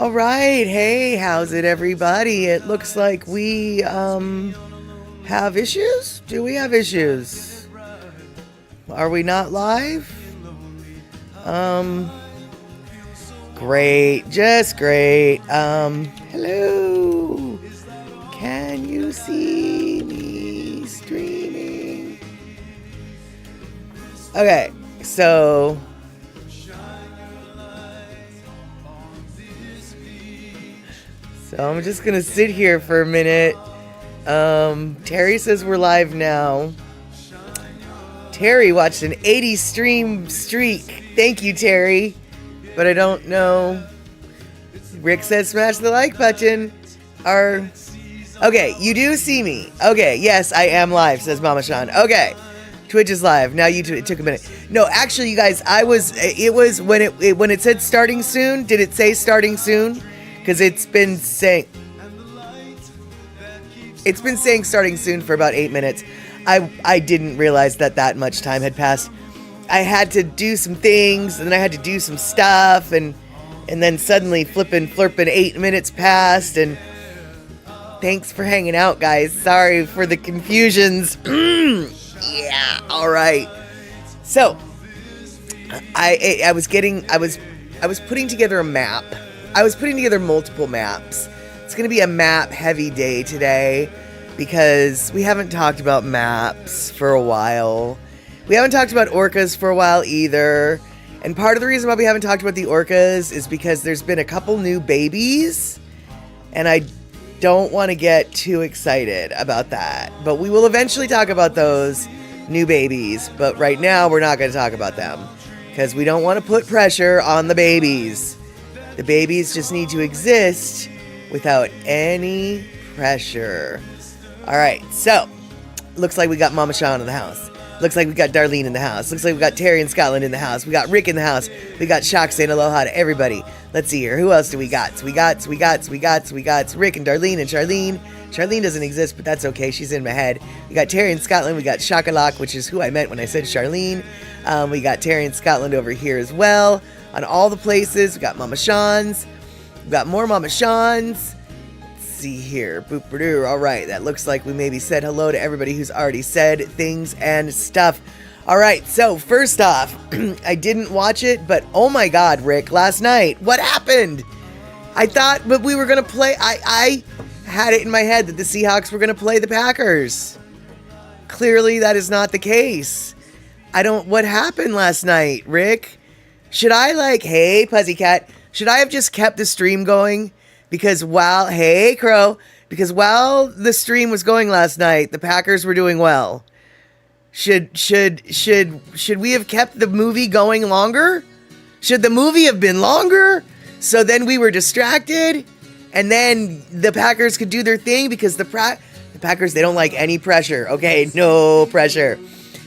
All right. Hey, how's it, everybody? It looks like we have issues. Do we have issues? Are we not live? Um, Great. Just great. Hello. Can you see me streaming? Okay. So I'm just gonna sit here for a minute. Terry says we're live now. Terry watched an 80 stream streak. Thank you, Terry. But I don't know. Rick says smash the like button. Okay, you do see me. Okay, yes, I am live, says Mama Sean. Okay. Twitch is live. Now YouTube, it took a minute. No, actually, you guys, it was when it said starting soon. Did it say starting soon? Because it's been saying starting soon for about 8 minutes. I didn't realize that much time had passed. I had to do some things, and then I had to do some stuff, and then suddenly flirping 8 minutes passed, and thanks for hanging out, guys. Sorry for the confusions. Yeah, all right. So, I was putting together a map. I was putting together multiple maps. It's going to be a map-heavy day today because we haven't talked about maps for a while. We haven't talked about orcas for a while either. And part of the reason why we haven't talked about the orcas is because there's been a couple new babies, and I don't want to get too excited about that. But we will eventually talk about those new babies. But right now, we're not going to talk about them because we don't want to put pressure on the babies. The babies just need to exist without any pressure. All right, so looks like we got Mama Sean in the house. Looks like we got Darlene in the house. Looks like we got Terry and Scotland in the house. We got Rick in the house. We got Shock saying aloha to everybody. Let's see here. Who else do we got? We got Rick and Darlene and Charlene. Charlene doesn't exist, but that's okay. She's in my head. We got Terry and Scotland. We got Shockalock, which is who I meant when I said Charlene. We got Terry and Scotland over here as well. On all the places, we got Mama Sean's. We got more Mama Sean's. Let's see here. Boop-a-doo. All right, that looks like we maybe said hello to everybody who's already said things and stuff. All right, so first off, I didn't watch it, but oh my God, Rick, last night, what happened? I thought, but we were going to play, I had it in my head that the Seahawks were going to play the Packers. Clearly, that is not the case. What happened last night, Rick? Should I hey, Puzzycat, should I have just kept the stream going? Because hey, Crow, because while the stream was going last night, the Packers were doing well. Should we have kept the movie going longer? Should the movie have been longer? So then we were distracted, and then the Packers could do their thing because the Packers, they don't like any pressure. Okay, no pressure.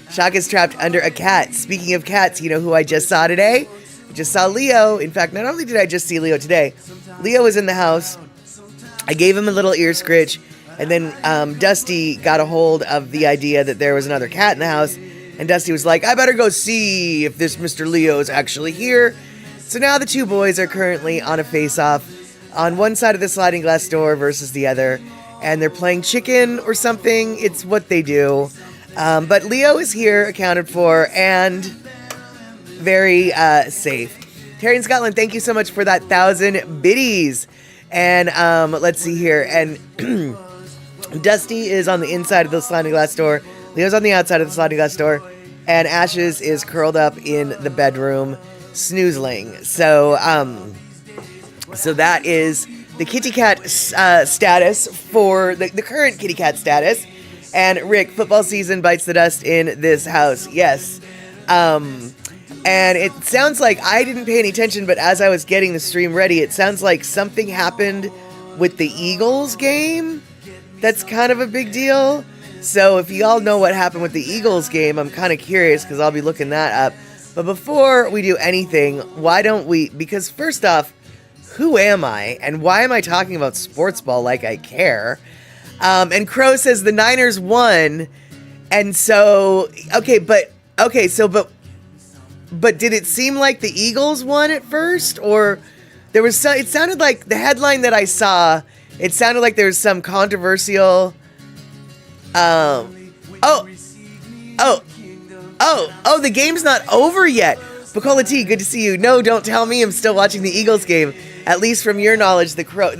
Shock is trapped under a cat. Speaking of cats, you know who I just saw today? I just saw Leo. In fact, not only did I just see Leo today, Leo was in the house. I gave him a little ear scritch, and then Dusty got a hold of the idea that there was another cat in the house, and Dusty was like, I better go see if this Mr. Leo is actually here. So now the two boys are currently on a face-off on one side of the sliding glass door versus the other, and they're playing chicken or something. It's what they do. But Leo is here, accounted for, and very safe. Terry and Scotland, thank you so much for that 1,000 biddies. And let's see here. And Dusty is on the inside of the sliding glass door. Leo's on the outside of the sliding glass door. And Ashes is curled up in the bedroom, snoozling. So that is the kitty cat status for the current kitty cat status. And Rick, football season bites the dust in this house. Yes. And it sounds like I didn't pay any attention, but as I was getting the stream ready, it sounds like something happened with the Eagles game. That's kind of a big deal. So if you all know what happened with the Eagles game, I'm kind of curious because I'll be looking that up. But before we do anything, why don't we, because first off, who am I? And why am I talking about sports ball like I care? And Crow says the Niners won. And so, but did it seem like the Eagles won at first? Or there was some, it sounded like the headline that I saw, it sounded like there was some controversial, oh, the game's not over yet. Bacola T, good to see you. No, don't tell me I'm still watching the Eagles game. At least from your knowledge, Crow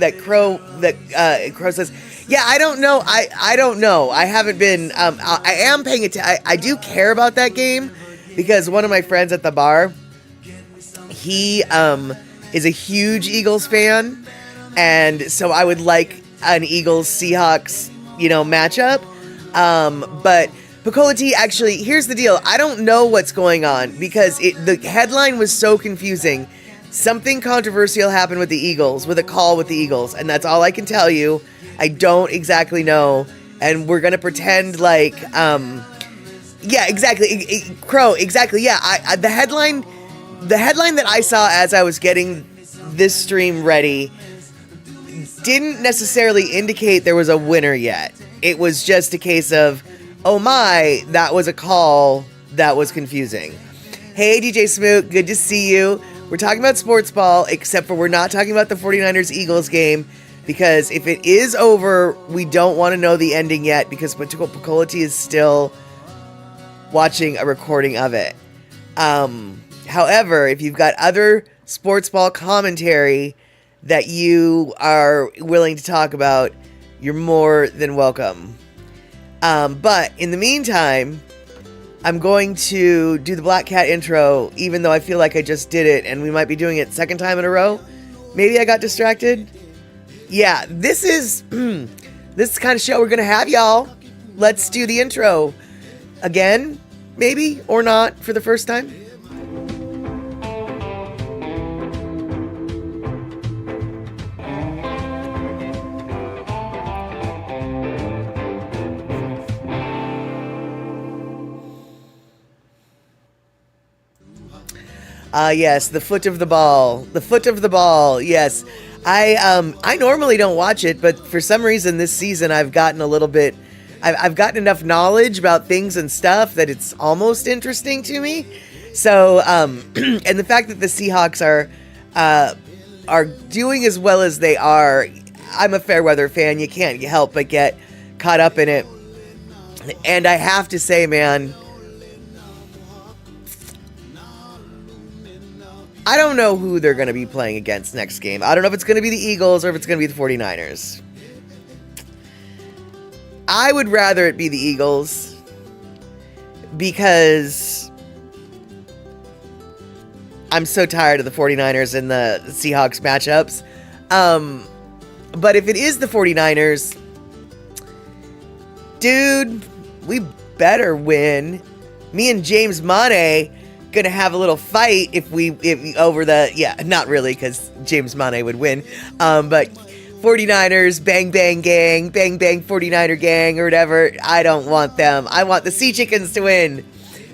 says, yeah, I don't know. I don't know. I haven't been, I am paying attention. I do care about that game because one of my friends at the bar, he, is a huge Eagles fan. And so I would like an Eagles Seahawks, matchup. But Bacola T, actually, here's the deal. I don't know what's going on because the headline was so confusing. Something controversial happened with the Eagles, with a call with the Eagles, and that's all I can tell you. I don't exactly know, and we're gonna pretend like, yeah, exactly, Crow, exactly, yeah. The headline that I saw as I was getting this stream ready didn't necessarily indicate there was a winner yet. It was just a case of, oh my, that was a call that was confusing. Hey, DJ Smoot, good to see you. We're talking about sports ball, except for we're not talking about the 49ers-Eagles game, because if it is over, we don't want to know the ending yet, because Bacola T is still watching a recording of it. However, if you've got other sports ball commentary that you are willing to talk about, you're more than welcome. But in the meantime, I'm going to do the Black Cat intro, even though I feel like I just did it, and we might be doing it second time in a row. Maybe I got distracted. Yeah, this is this is the kind of show we're going to have, y'all. Let's do the intro again, maybe, or not, for the first time. Yes, the foot of the ball. The foot of the ball. Yes. I normally don't watch it, but for some reason this season I've gotten a little bit, I've gotten enough knowledge about things and stuff that it's almost interesting to me. So, and the fact that the Seahawks are doing as well as they are, I'm a fair weather fan. You can't help but get caught up in it. And I have to say, man, I don't know who they're going to be playing against next game. I don't know if it's going to be the Eagles or if it's going to be the 49ers. I would rather it be the Eagles because I'm so tired of the 49ers and the Seahawks matchups. But if it is the 49ers, dude, we better win. Me and James Mane gonna have a little fight if over the, yeah, not really, because James Mane would win, but 49ers, bang bang gang, bang bang 49er gang, or whatever. I don't want them. I want the Sea Chickens to win.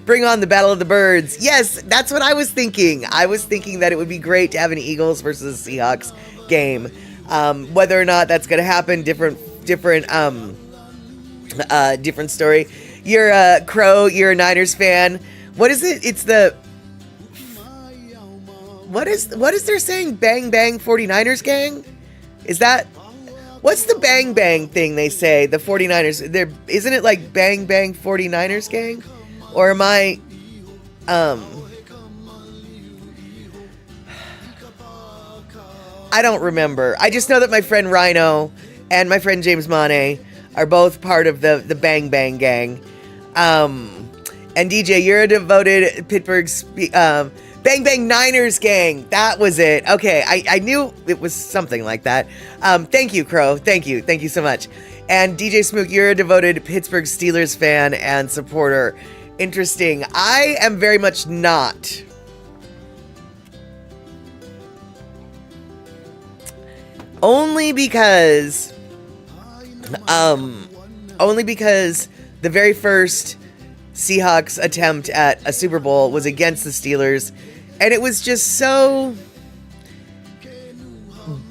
Bring on the Battle of the Birds. Yes, that's what I was thinking. I was thinking that it would be great to have an Eagles versus Seahawks game. Whether or not that's gonna happen, different story. You're a Crow, you're a Niners fan. What is it? It's the... What is there saying? Bang Bang 49ers gang? Is that... What's the Bang Bang thing they say? The 49ers... Isn't it like Bang Bang 49ers gang? Or am I... I don't remember. I just know that my friend Rhino and my friend James Mane are both part of the Bang Bang gang. And DJ, you're a devoted Pittsburgh's Bang Bang Niners gang. That was it. Okay, I knew it was something like that. Thank you, Crow. Thank you so much. And DJ Smook, you're a devoted Pittsburgh Steelers fan and supporter. Interesting. I am very much not. Only because the very first Seahawks attempt at a Super Bowl was against the Steelers, and it was just so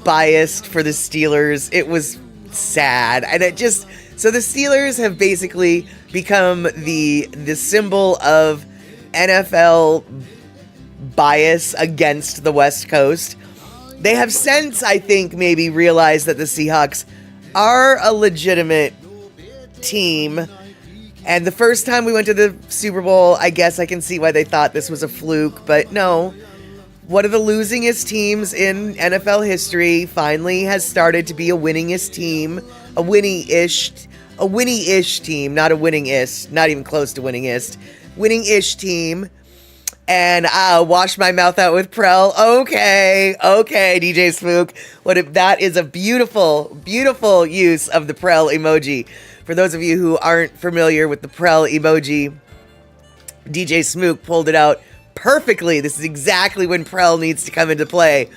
biased for the Steelers. It was sad, and it just, so the Steelers have basically become the symbol of NFL bias against the West Coast. They have since, I think, maybe realized that the Seahawks are a legitimate team. And the first time we went to the Super Bowl, I guess I can see why they thought this was a fluke. But no, one of the losingest teams in NFL history finally has started to be a winningest team. A winning-ish team, not a winning-ist, not even close to winningest. Winning-ish team. And wash my mouth out with Prel. Okay, DJ Smook. That is a beautiful, beautiful use of the Prel emoji. For those of you who aren't familiar with the Prel emoji, DJ Smook pulled it out perfectly. This is exactly when Prel needs to come into play.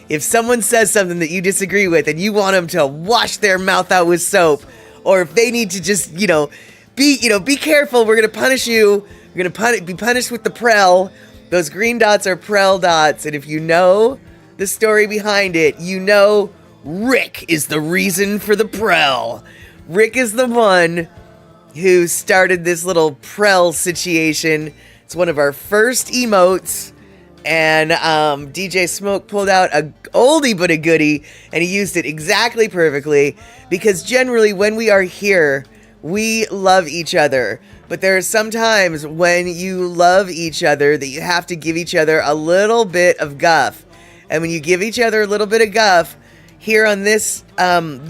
If someone says something that you disagree with and you want them to wash their mouth out with soap, or if they need to just, be careful, we're going to punish you. You're going to be punished with the Prel. Those green dots are Prel dots. And if you know the story behind it, you know Rick is the reason for the Prel. Rick is the one who started this little Prel situation. It's one of our first emotes. And DJ Smoke pulled out a oldie but a goodie. And he used it exactly perfectly. Because generally when we are here, we love each other. But there are some times when you love each other that you have to give each other a little bit of guff. And when you give each other a little bit of guff, here on this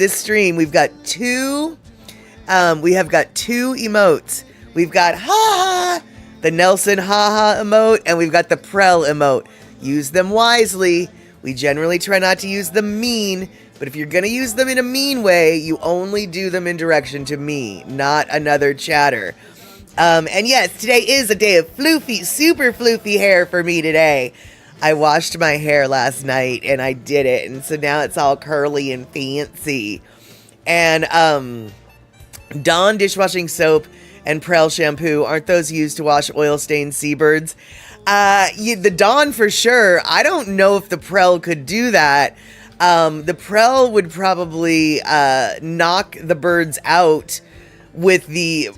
stream, we've got two emotes. We've got ha ha, the Nelson ha ha emote, and we've got the Prel emote. Use them wisely. We generally try not to use them mean, but if you're gonna use them in a mean way, you only do them in direction to me, not another chatter. And yes, today is a day of floofy, super floofy hair for me today. I washed my hair last night and I did it, and so now it's all curly and fancy. And Dawn dishwashing soap and Prel shampoo, aren't those used to wash oil-stained seabirds? The Dawn for sure. I don't know if the Prel could do that. The Prel would probably knock the birds out with the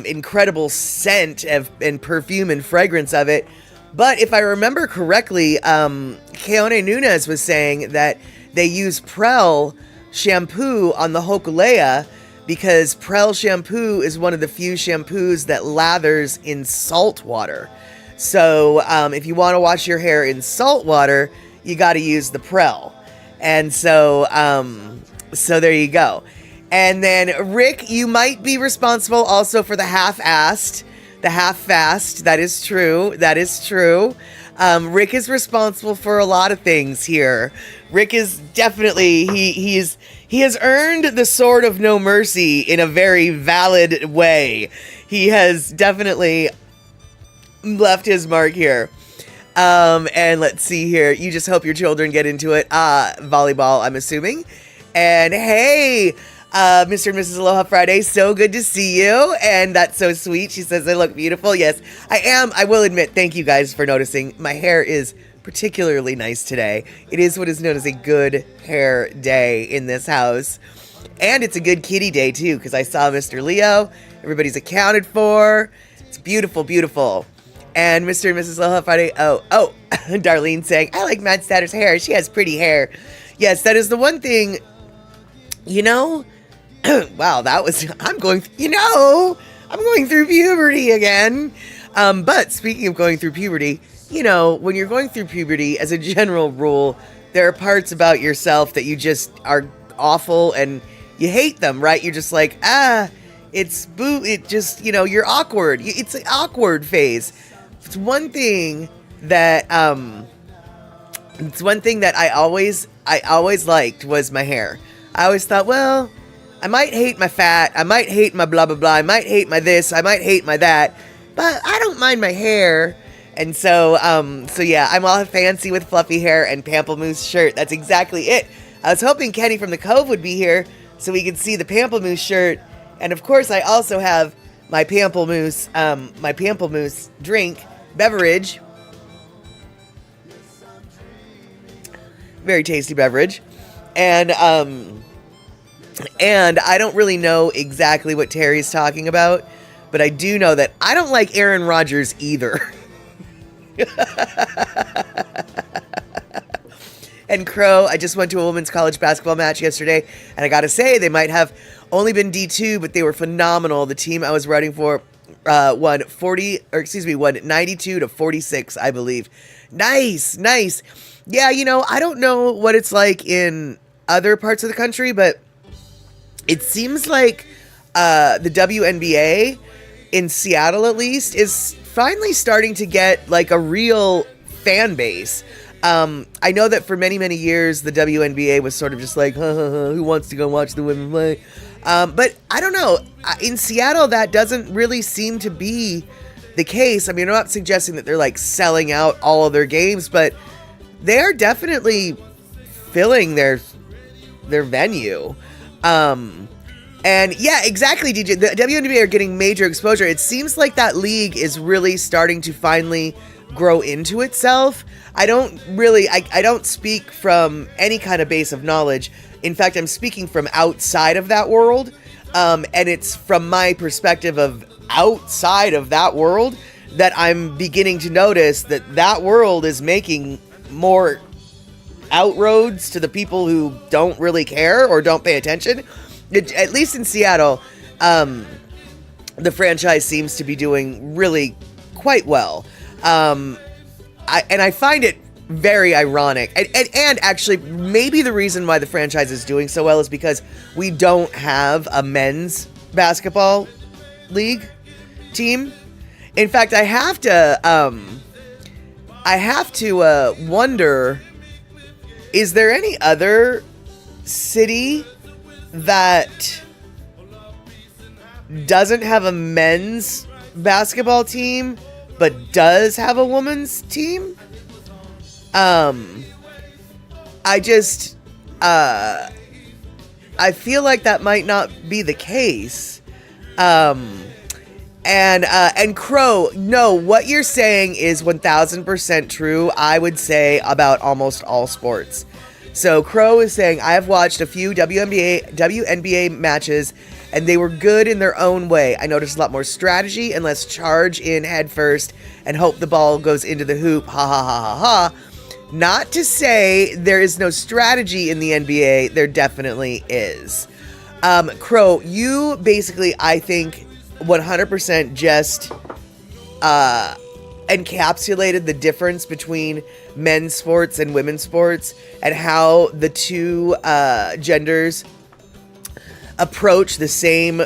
incredible scent and perfume and fragrance of it. But if I remember correctly, Keone Nunez was saying that they use Prel shampoo on the Hokulea because Prel shampoo is one of the few shampoos that lathers in salt water. So if you want to wash your hair in salt water, you got to use the Prel. And so there you go. And then, Rick, you might be responsible also for the half-assed, the half-fast. That is true. That is true. Rick is responsible for a lot of things here. Rick is definitely, he has earned the sword of no mercy in a very valid way. He has definitely left his mark here. And let's see here. You just hope your children get into it. Volleyball, I'm assuming. And hey, Mr. and Mrs. Aloha Friday, so good to see you. And that's so sweet. She says I look beautiful. Yes, I am. I will admit, thank you guys for noticing. My hair is particularly nice today. It is what is known as a good hair day in this house. And it's a good kitty day too, because I saw Mr. Leo. Everybody's accounted for. It's beautiful, beautiful. And Mr. and Mrs. Aloha Friday. Oh, Darlene saying, I like Matt Statter's hair. She has pretty hair. Yes, that is the one thing, wow, I'm going through puberty again. But speaking of going through puberty, when you're going through puberty, as a general rule, there are parts about yourself that you just are awful and you hate them, right? You're just like, you're awkward. It's an awkward phase. It's one thing that I always liked was my hair. I always thought, well, I might hate my fat, I might hate my blah blah blah, I might hate my this, I might hate my that, but I don't mind my hair. And so yeah, I'm all fancy with fluffy hair and pamplemousse shirt. That's exactly it. I was hoping Kenny from the Cove would be here so we could see the pamplemousse shirt. And of course, I also have my pamplemousse beverage. Very tasty beverage. And I don't really know exactly what Terry's talking about, but I do know that I don't like Aaron Rodgers either. and Crow. I just went to a women's college basketball match yesterday, and I gotta say, they might have only been D2, but they were phenomenal. The team I was rooting for won 92 to 46, I believe. Nice. Yeah, I don't know what it's like in other parts of the country, but it seems like the WNBA in Seattle, at least, is finally starting to get like a real fan base. I know that for many, many years, the WNBA was sort of just like, who wants to go watch the women play? But I don't know. In Seattle, that doesn't really seem to be the case. I mean, I'm not suggesting that they're like selling out all of their games, but they are definitely filling their venue. And yeah, exactly, DJ. The WNBA are getting major exposure. It seems like that league is really starting to finally grow into itself. I don't speak from any kind of base of knowledge. In fact, I'm speaking from outside of that world. And it's from my perspective of outside of that world that I'm beginning to notice that world is making more outroads to the people who don't really care or don't pay attention. At least in Seattle, the franchise seems to be doing really quite well. I find it very ironic. And actually, maybe the reason why the franchise is doing so well is because we don't have a men's basketball league team. In fact, I have to wonder, is there any other city that doesn't have a men's basketball team but does have a women's team? I feel like that might not be the case. And Crow, no, what you're saying is 1000% true, I would say, about almost all sports. So Crow is saying, I have watched a few WNBA matches, and they were good in their own way. I noticed a lot more strategy and less charge in head first and hope the ball goes into the hoop. Ha ha ha ha ha. Not to say there is no strategy in the NBA. There definitely is. Crow, you basically, I think, 100% just encapsulated the difference between men's sports and women's sports and how the two genders approach the same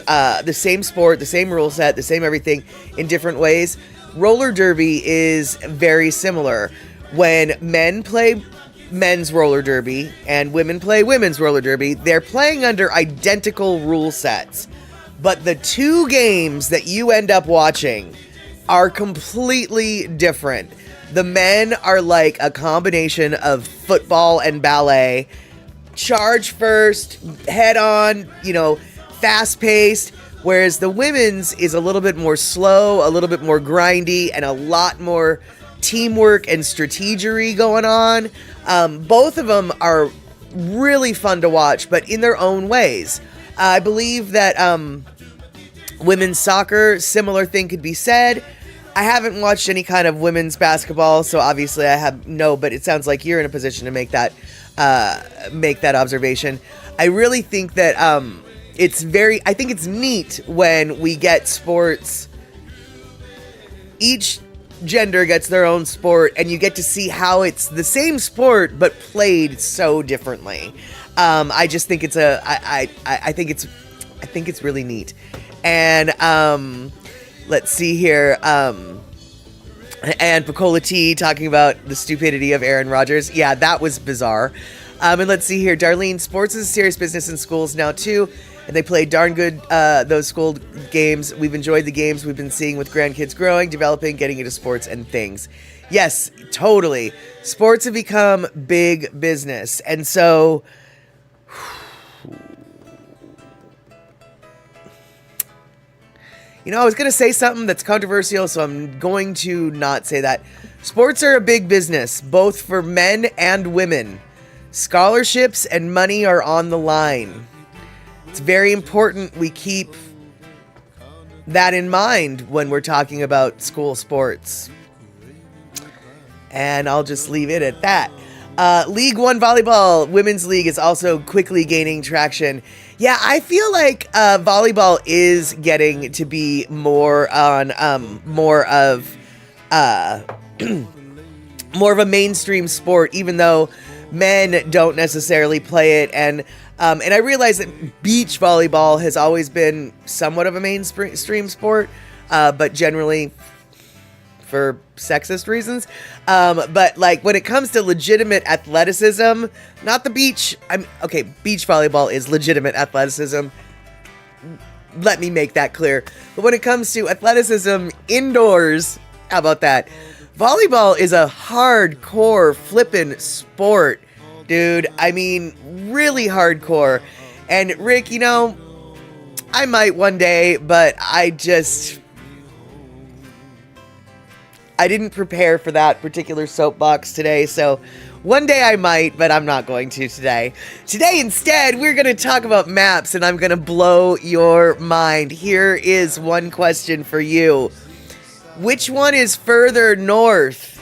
sport, the same rule set, the same everything in different ways. Roller derby is very similar. When men play men's roller derby and women play women's roller derby, they're playing under identical rule sets. But the two games that you end up watching are completely different. The men are like a combination of football and ballet. Charge first, head on, fast paced. Whereas the women's is a little bit more slow, a little bit more grindy, and a lot more teamwork and strategery going on. Both of them are really fun to watch, but in their own ways. I believe that women's soccer, similar thing could be said. I haven't watched any kind of women's basketball, so obviously I have but it sounds like you're in a position to make that observation. I really think that I think it's neat when we get sports, each gender gets their own sport, and you get to see how it's the same sport but played so differently. I just think it's I think it's really neat. And let's see here. And Picola T talking about the stupidity of Aaron Rodgers. Yeah, that was bizarre. And let's see here. Darlene, sports is a serious business in schools now too. And they play darn good, those school games. We've enjoyed the games we've been seeing with grandkids growing, developing, getting into sports and things. Yes, totally. Sports have become big business. And so, I was going to say something that's controversial, so I'm going to not say that. Sports are a big business, both for men and women. Scholarships and money are on the line. It's very important we keep that in mind when we're talking about school sports. And I'll just leave it at that. League One volleyball, women's league is also quickly gaining traction. Yeah, I feel like volleyball is getting to be more on more of more of a mainstream sport, even though men don't necessarily play it. And I realize that beach volleyball has always been somewhat of a mainstream sport, but generally for sexist reasons. But like when it comes to legitimate athleticism, not the beach. Beach volleyball is legitimate athleticism. Let me make that clear. But when it comes to athleticism indoors, how about that? Volleyball is a hardcore flippin' sport, dude. I mean, really hardcore. And Rick, you know, I might one day, but I didn't prepare for that particular soapbox today, so one day I might, but I'm not going to today. Today, instead, we're going to talk about maps, and I'm going to blow your mind. Here is one question for you. Which one is further north?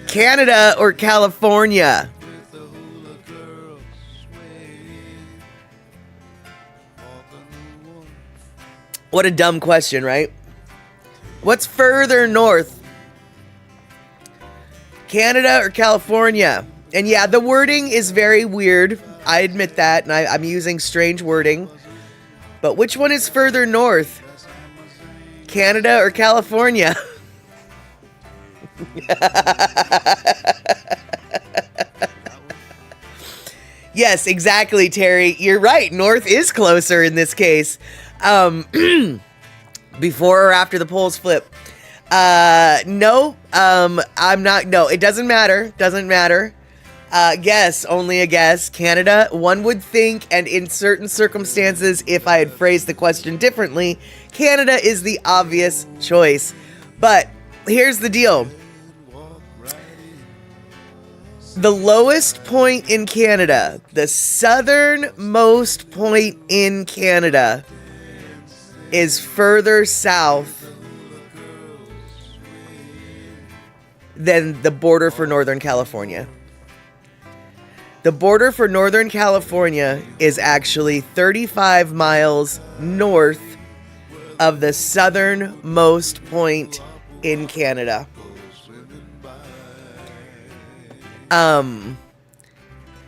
Canada or California? What a dumb question, right? What's further north? Canada or California? And yeah, the wording is very weird. I admit that, and I'm using strange wording. But which one is further north? Canada or California? Yes, exactly, Terry. You're right. North is closer in this case. Before or after the polls flip? No, I'm not. No, it doesn't matter. Doesn't matter. Guess, only a guess. Canada, one would think, and in certain circumstances, if I had phrased the question differently, Canada is the obvious choice. But here's the deal. The lowest point in Canada, the southernmost point in Canada, is further south than the border for Northern California. The border for Northern California is actually 35 miles north of the southernmost point in Canada.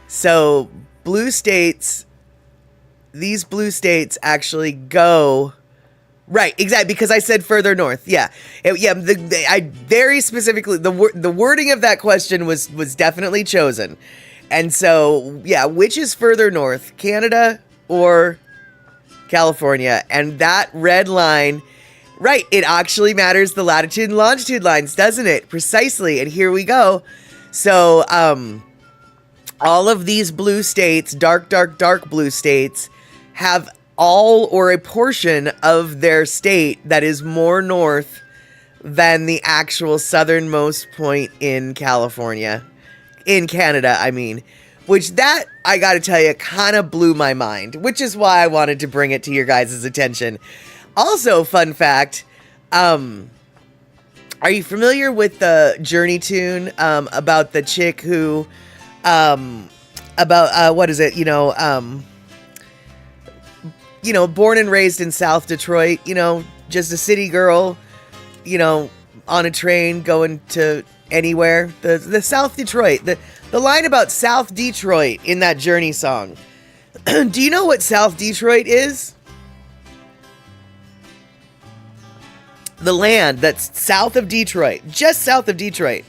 So blue states, these blue states actually go right, exactly, because I said further north. Yeah, I very specifically the wording of that question was definitely chosen, and so yeah, which is further north, Canada or California? And that red line, right? It actually matters the latitude and longitude lines, doesn't it? Precisely, and here we go. So all of these blue states, dark blue states, have all or a portion of their state that is more north than the actual southernmost point in California. In Canada, I mean. Which that, I gotta tell you, kind of blew my mind. Which is why I wanted to bring it to your guys' attention. Also, fun fact, are you familiar with the Journey tune about the chick who, what is it, born and raised in South Detroit, just a city girl, on a train going to anywhere. The South Detroit, the line about South Detroit in that Journey song. Do you know what South Detroit is? The land that's south of Detroit, just south of Detroit.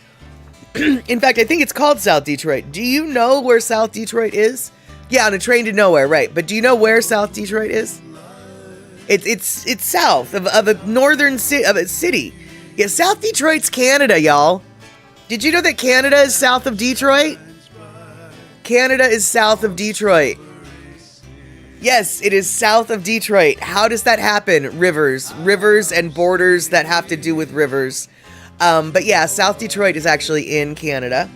In fact, I think it's called South Detroit. Do you know where South Detroit is? Yeah, on a train to nowhere, right? But do you know where South Detroit is? It's south of a northern city. Yeah, South Detroit's Canada, y'all. Did you know that Canada is south of Detroit? Canada is south of Detroit. Yes, it is south of Detroit. How does that happen? Rivers and borders that have to do with rivers. But yeah, South Detroit is actually in Canada.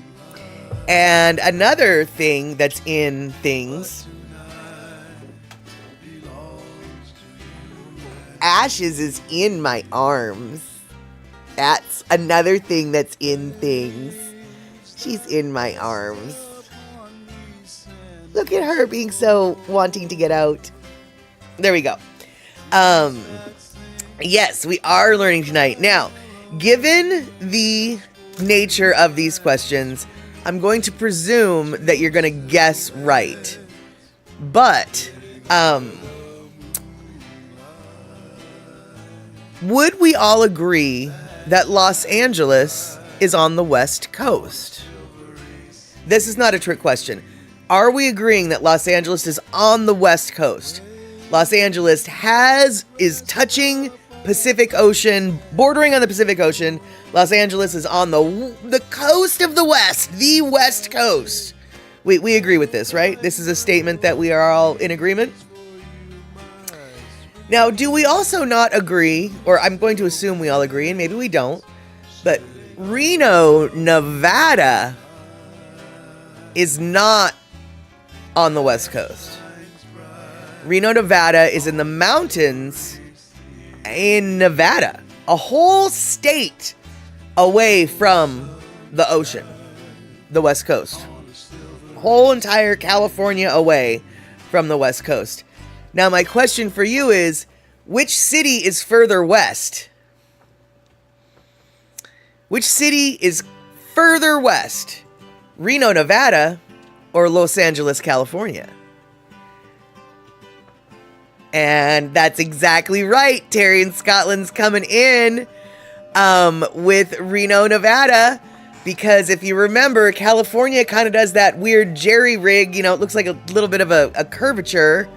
And another thing that's in things, Ashes is in my arms. That's another thing that's in things. She's in my arms. Look at her being so wanting to get out. There we go. Yes, we are learning tonight. Now, given the nature of these questions, I'm going to presume that you're going to guess right. But, would we all agree that Los Angeles is on the West Coast? This is not a trick question. Are we agreeing that Los Angeles is on the West Coast? Los Angeles is touching Pacific Ocean, bordering on the Pacific Ocean. Los Angeles is on the coast of the West, the West Coast. We agree with this, right? This is a statement that we are all in agreement. Now, do we also not agree, or I'm going to assume we all agree, and maybe we don't, but Reno, Nevada is not on the West Coast. Reno, Nevada is in the mountains in Nevada, a whole state away from the ocean, the West Coast. Whole entire California away from the West Coast. Now, my question for you is, which city is further west? Which city is further west? Reno, Nevada, or Los Angeles, California? And that's exactly right. Terry in Scotland's coming in with Reno, Nevada. Because if you remember, California kind of does that weird jerry rig. You know, it looks like a little bit of a curvature.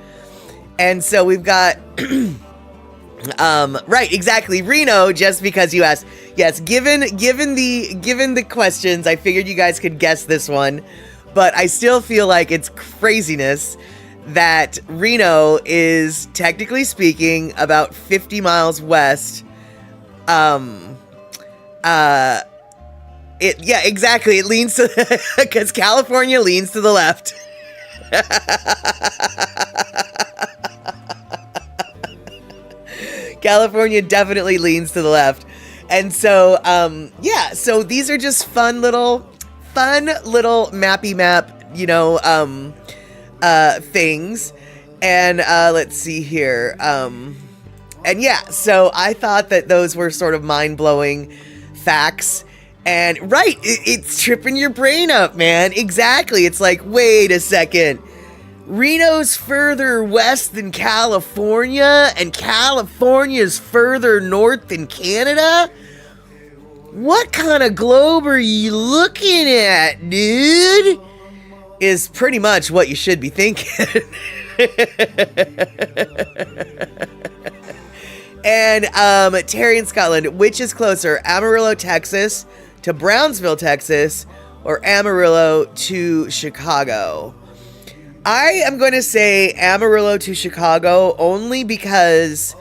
And so we've got, right, exactly, Reno, just because you asked. Yes, given the questions, I figured you guys could guess this one. But I still feel like it's craziness that Reno is, technically speaking, about 50 miles west. Yeah, exactly. It leans to, because California leans to the left. California definitely leans to the left. And so, yeah, so these are just fun little mappy map, you know, things. And, let's see here. And yeah, so I thought that those were sort of mind-blowing facts. And right, it's tripping your brain up, man. Exactly. It's like, wait a second. Reno's further west than California, and California's further north than Canada? What kind of globe are you looking at, dude? Is pretty much what you should be thinking. And Terry in Scotland, which is closer, Amarillo, Texas to Brownsville, Texas, or Amarillo to Chicago? I am going to say Amarillo to Chicago only because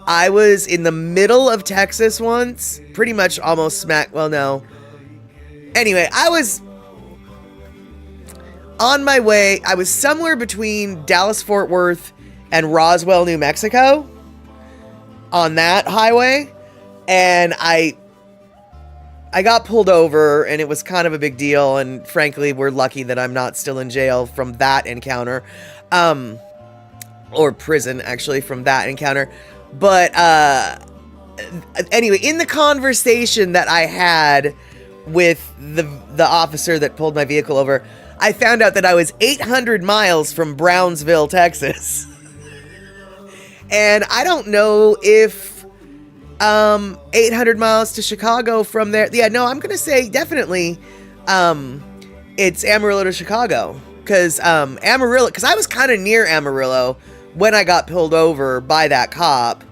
I was in the middle of Texas once, pretty much almost smack, well, no. Anyway, I was on my way, I was somewhere between Dallas-Fort Worth and Roswell, New Mexico on that highway, and I got pulled over, and it was kind of a big deal, and frankly, we're lucky that I'm not still in jail from that encounter, or prison, actually, from that encounter. But anyway, in the conversation that I had with the officer that pulled my vehicle over, I found out that I was 800 miles from Brownsville, Texas. And I don't know if 800 miles to Chicago from there. Yeah, no, I'm gonna say definitely it's Amarillo to Chicago, because Amarillo, because I was kind of near Amarillo when I got pulled over by that cop.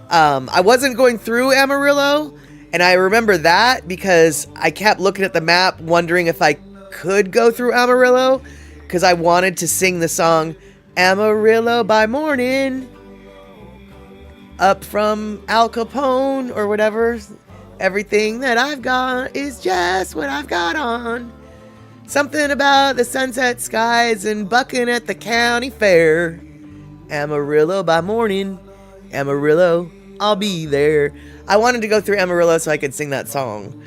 I wasn't going through Amarillo, and I remember that because I kept looking at the map wondering if I could go through Amarillo, because I wanted to sing the song Amarillo by morning, up from Al Capone or whatever. Everything that I've got is just what I've got on. Something about the sunset skies and bucking at the county fair. Amarillo by morning, Amarillo I'll be there. I wanted to go through Amarillo so I could sing that song.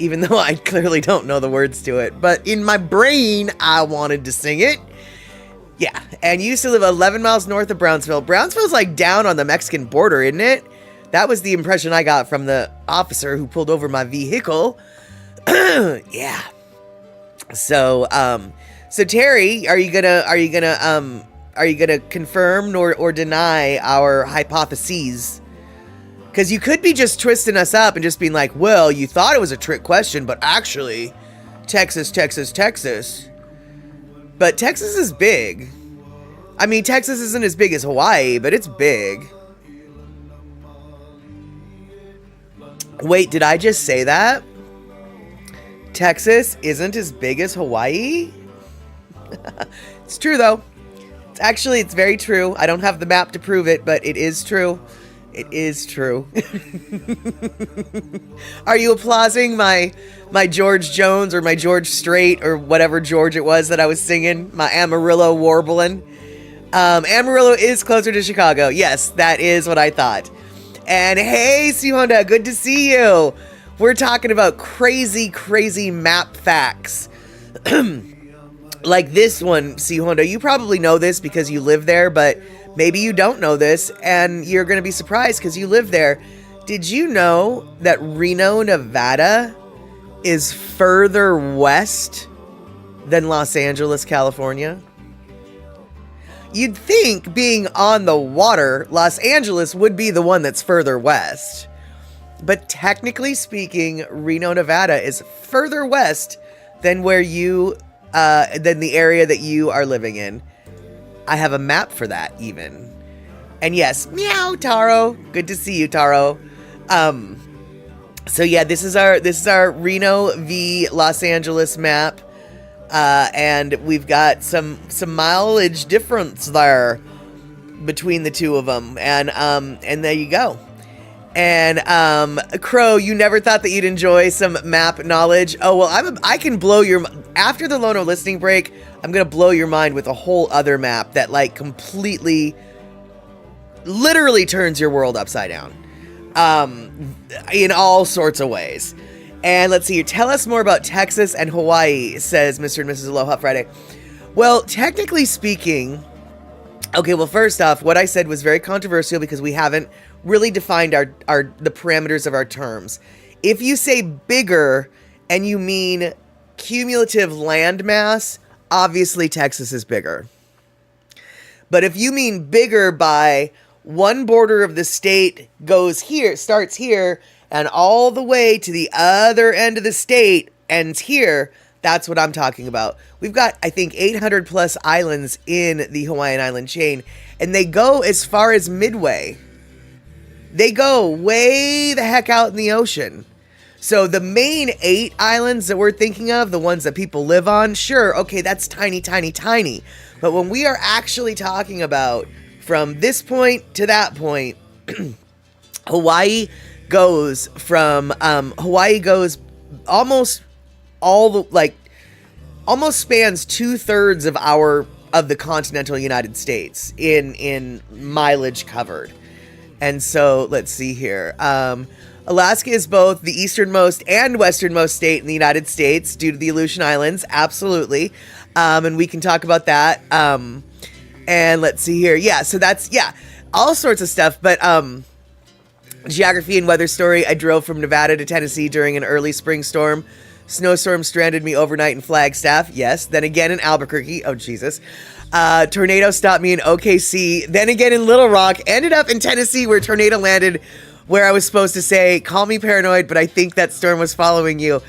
Even though I clearly don't know the words to it. But in my brain, I wanted to sing it. Yeah, and you used to live 11 miles north of Brownsville. Brownsville's like down on the Mexican border, isn't it? That was the impression I got from the officer who pulled over my vehicle. Yeah. So Terry, are you gonna confirm or deny our hypotheses? Because you could be just twisting us up and just being like, well, you thought it was a trick question, but actually, Texas. But Texas is big. I mean, Texas isn't as big as Hawaii, but it's big. Wait, did I just say that? Texas isn't as big as Hawaii? It's true, though. It's very true. I don't have the map to prove it, but it is true. It is true. Are you applauding my George Jones or my George Strait or whatever George it was that I was singing? My Amarillo warbling? Amarillo is closer to Chicago. Yes, that is what I thought. And hey, C Honda, good to see you. We're talking about crazy, crazy map facts. Like this one, C Honda. You probably know this because you live there, but maybe you don't know this, and you're going to be surprised because you live there. Did you know that Reno, Nevada is further west than Los Angeles, California? You'd think, being on the water, Los Angeles would be the one that's further west. But technically speaking, Reno, Nevada is further west than than the area that you are living in. I have a map for that, even. And yes, meow, Taro. Good to see you, Taro. So yeah, this is our Reno v. Los Angeles map. And we've got some mileage difference there between the two of them. And there you go. And Crow, you never thought that you'd enjoy some map knowledge. Oh well, I can blow your after the Lono listening break. I'm gonna blow your mind with a whole other map that like completely, literally turns your world upside down, in all sorts of ways. And let's see here. Tell us more about Texas and Hawaii, says Mr. and Mrs. Aloha Friday. Well, technically speaking, okay. Well, first off, what I said was very controversial because we haven't really defined the parameters of our terms. If you say bigger and you mean cumulative landmass, obviously Texas is bigger. But if you mean bigger by one border of the state goes here, starts here, and all the way to the other end of the state ends here, that's what I'm talking about. We've got, I think, 800 plus islands in the Hawaiian island chain, and they go as far as Midway. They go way the heck out in the ocean. So the main 8 islands that we're thinking of, the ones that people live on, sure, okay, that's tiny, tiny, tiny. But when we are actually talking about from this point to that point, Hawaii goes almost almost spans 2/3 of the continental United States in mileage covered. And so let's see here. Alaska is both the easternmost and westernmost state in the United States due to the Aleutian Islands. Absolutely. And we can talk about that. And let's see here. Yeah, so that's, all sorts of stuff. But geography and weather story. I drove from Nevada to Tennessee during an early spring storm. Snowstorm stranded me overnight in Flagstaff. Yes. Then again in Albuquerque. Oh, Jesus. Tornado stopped me in OKC. Then again in Little Rock. Ended up in Tennessee where tornado landed where I was supposed to say, call me paranoid, but I think that storm was following you.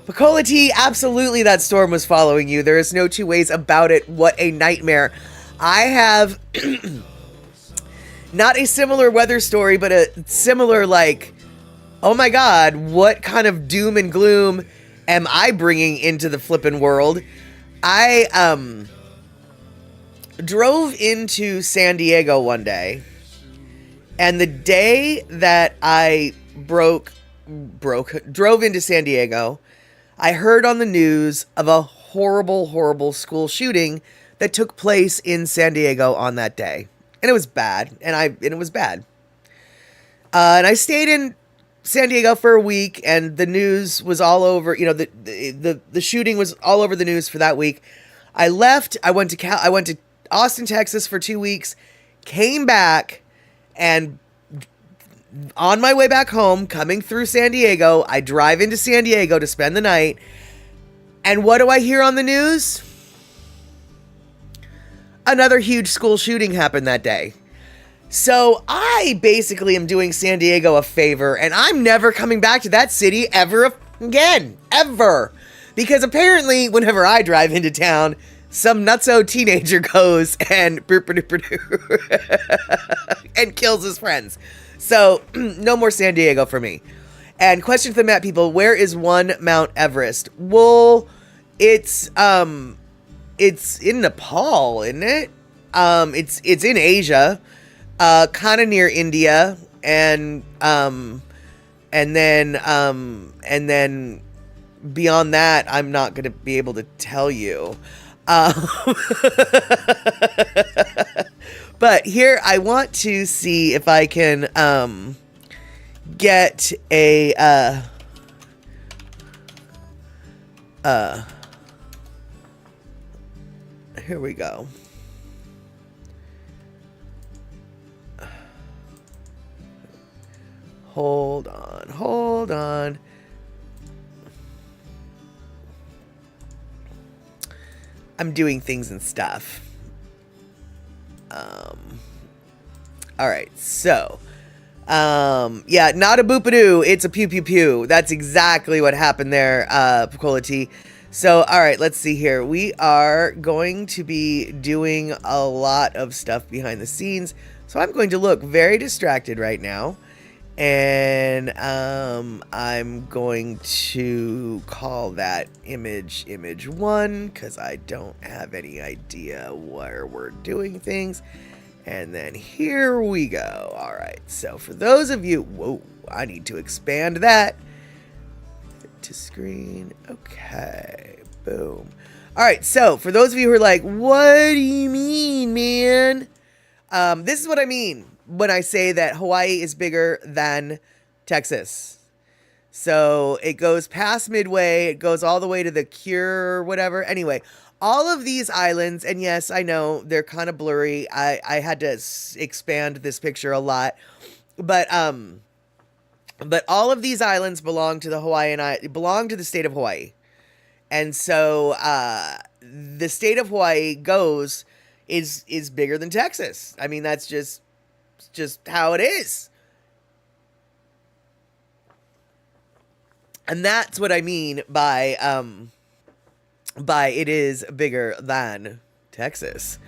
Pacola T, absolutely that storm was following you. There is no two ways about it. What a nightmare. I have not a similar weather story, but a similar like, oh my God, what kind of doom and gloom am I bringing into the flippin' world? I drove into San Diego one day, and the day that I drove into San Diego, I heard on the news of a horrible, horrible school shooting that took place in San Diego on that day. And it was bad. And it was bad. And I stayed in San Diego for a week, and the news was all over. You know, the shooting was all over the news for that week. I left. I went to Austin, Texas for 2 weeks. Came back, and on my way back home, coming through San Diego, I drive into San Diego to spend the night. And what do I hear on the news? Another huge school shooting happened that day. So I basically am doing San Diego a favor, and I'm never coming back to that city ever again. Ever. Because apparently, whenever I drive into town, some nutso teenager goes and and kills his friends. So, no more San Diego for me. And question to the map people, where is one Mount Everest? Well, it's in Nepal, isn't it? It's in Asia, kind of near India, and then beyond that, I'm not going to be able to tell you. But here, I want to see if I can get a here we go. Hold on. I'm doing things and stuff. All right, so, yeah, not a boopadoo, it's a pew pew pew. That's exactly what happened there, Picola T. So, all right, let's see here. We are going to be doing a lot of stuff behind the scenes. So I'm going to look very distracted right now. And I'm going to call that image 1 because I don't have any idea where we're doing things. And then here we go. All right. So for those of you, whoa, I need to expand that to screen. Okay. Boom. All right. So for those of you who are like, what do you mean, man? This is what I mean when I say that Hawaii is bigger than Texas. So it goes past Midway, it goes all the way to the Cure or whatever. Anyway, all of these islands, and yes, I know they're kind of blurry. I had to expand this picture a lot. But all of these islands belong to belong to the state of Hawaii. And so the state of Hawaii is bigger than Texas. I mean, that's just how it is. And that's what I mean by it is bigger than Texas.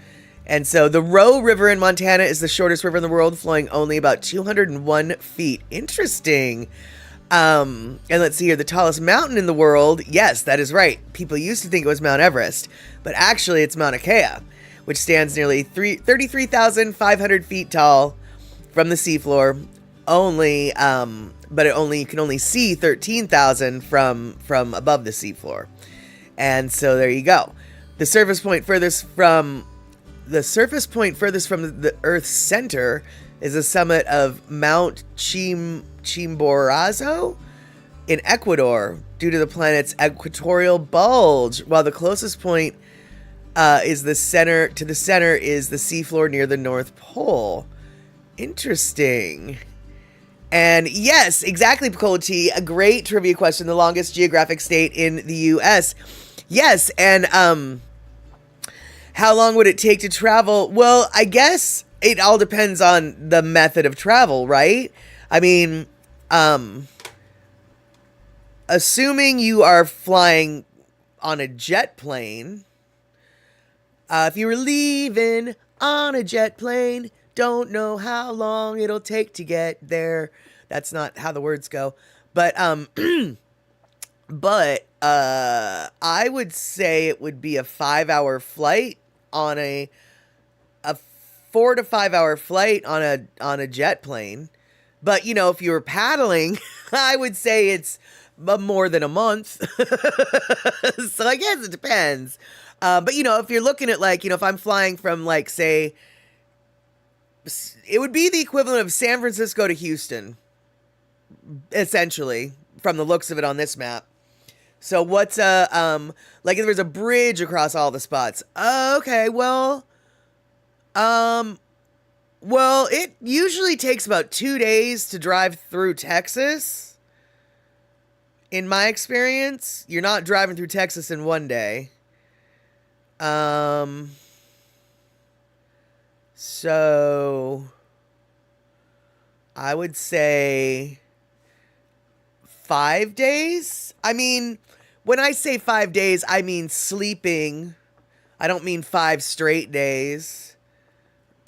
And so the Roe River in Montana is the shortest river in the world, flowing only about 201 feet. Interesting. And let's see here, the tallest mountain in the world. Yes, that is right. People used to think it was Mount Everest, but actually it's Mauna Kea, which stands nearly 33,500 feet tall from the seafloor. But you can only see 13,000 from above the seafloor. And so there you go. The surface point furthest from the Earth's center is the summit of Mount Chimborazo in Ecuador, due to the planet's equatorial bulge, while the closest point is the center is the seafloor near the North Pole. Interesting. And yes, exactly, Picola T. A great trivia question. The longest geographic state in the U.S. Yes, and how long would it take to travel? Well, I guess it all depends on the method of travel, right? I mean, assuming you are flying on a jet plane, if you were leaving on a jet plane, don't know how long it'll take to get there. That's not how the words go. But I would say it would be a 5-hour flight on a 4 to 5 hour flight on a jet plane. But you know, if you were paddling, I would say it's more than a month. So I guess it depends. But you know, if you're looking at, like, you know, if I'm flying from, like, say, it would be the equivalent of San Francisco to Houston, essentially, from the looks of it on this map. So what's like if there's a bridge across all the spots? Okay, well, it usually takes about 2 days to drive through Texas. In my experience, you're not driving through Texas in 1 day. So I would say 5 days. I mean, when I say 5 days, I mean sleeping. I don't mean 5 straight days.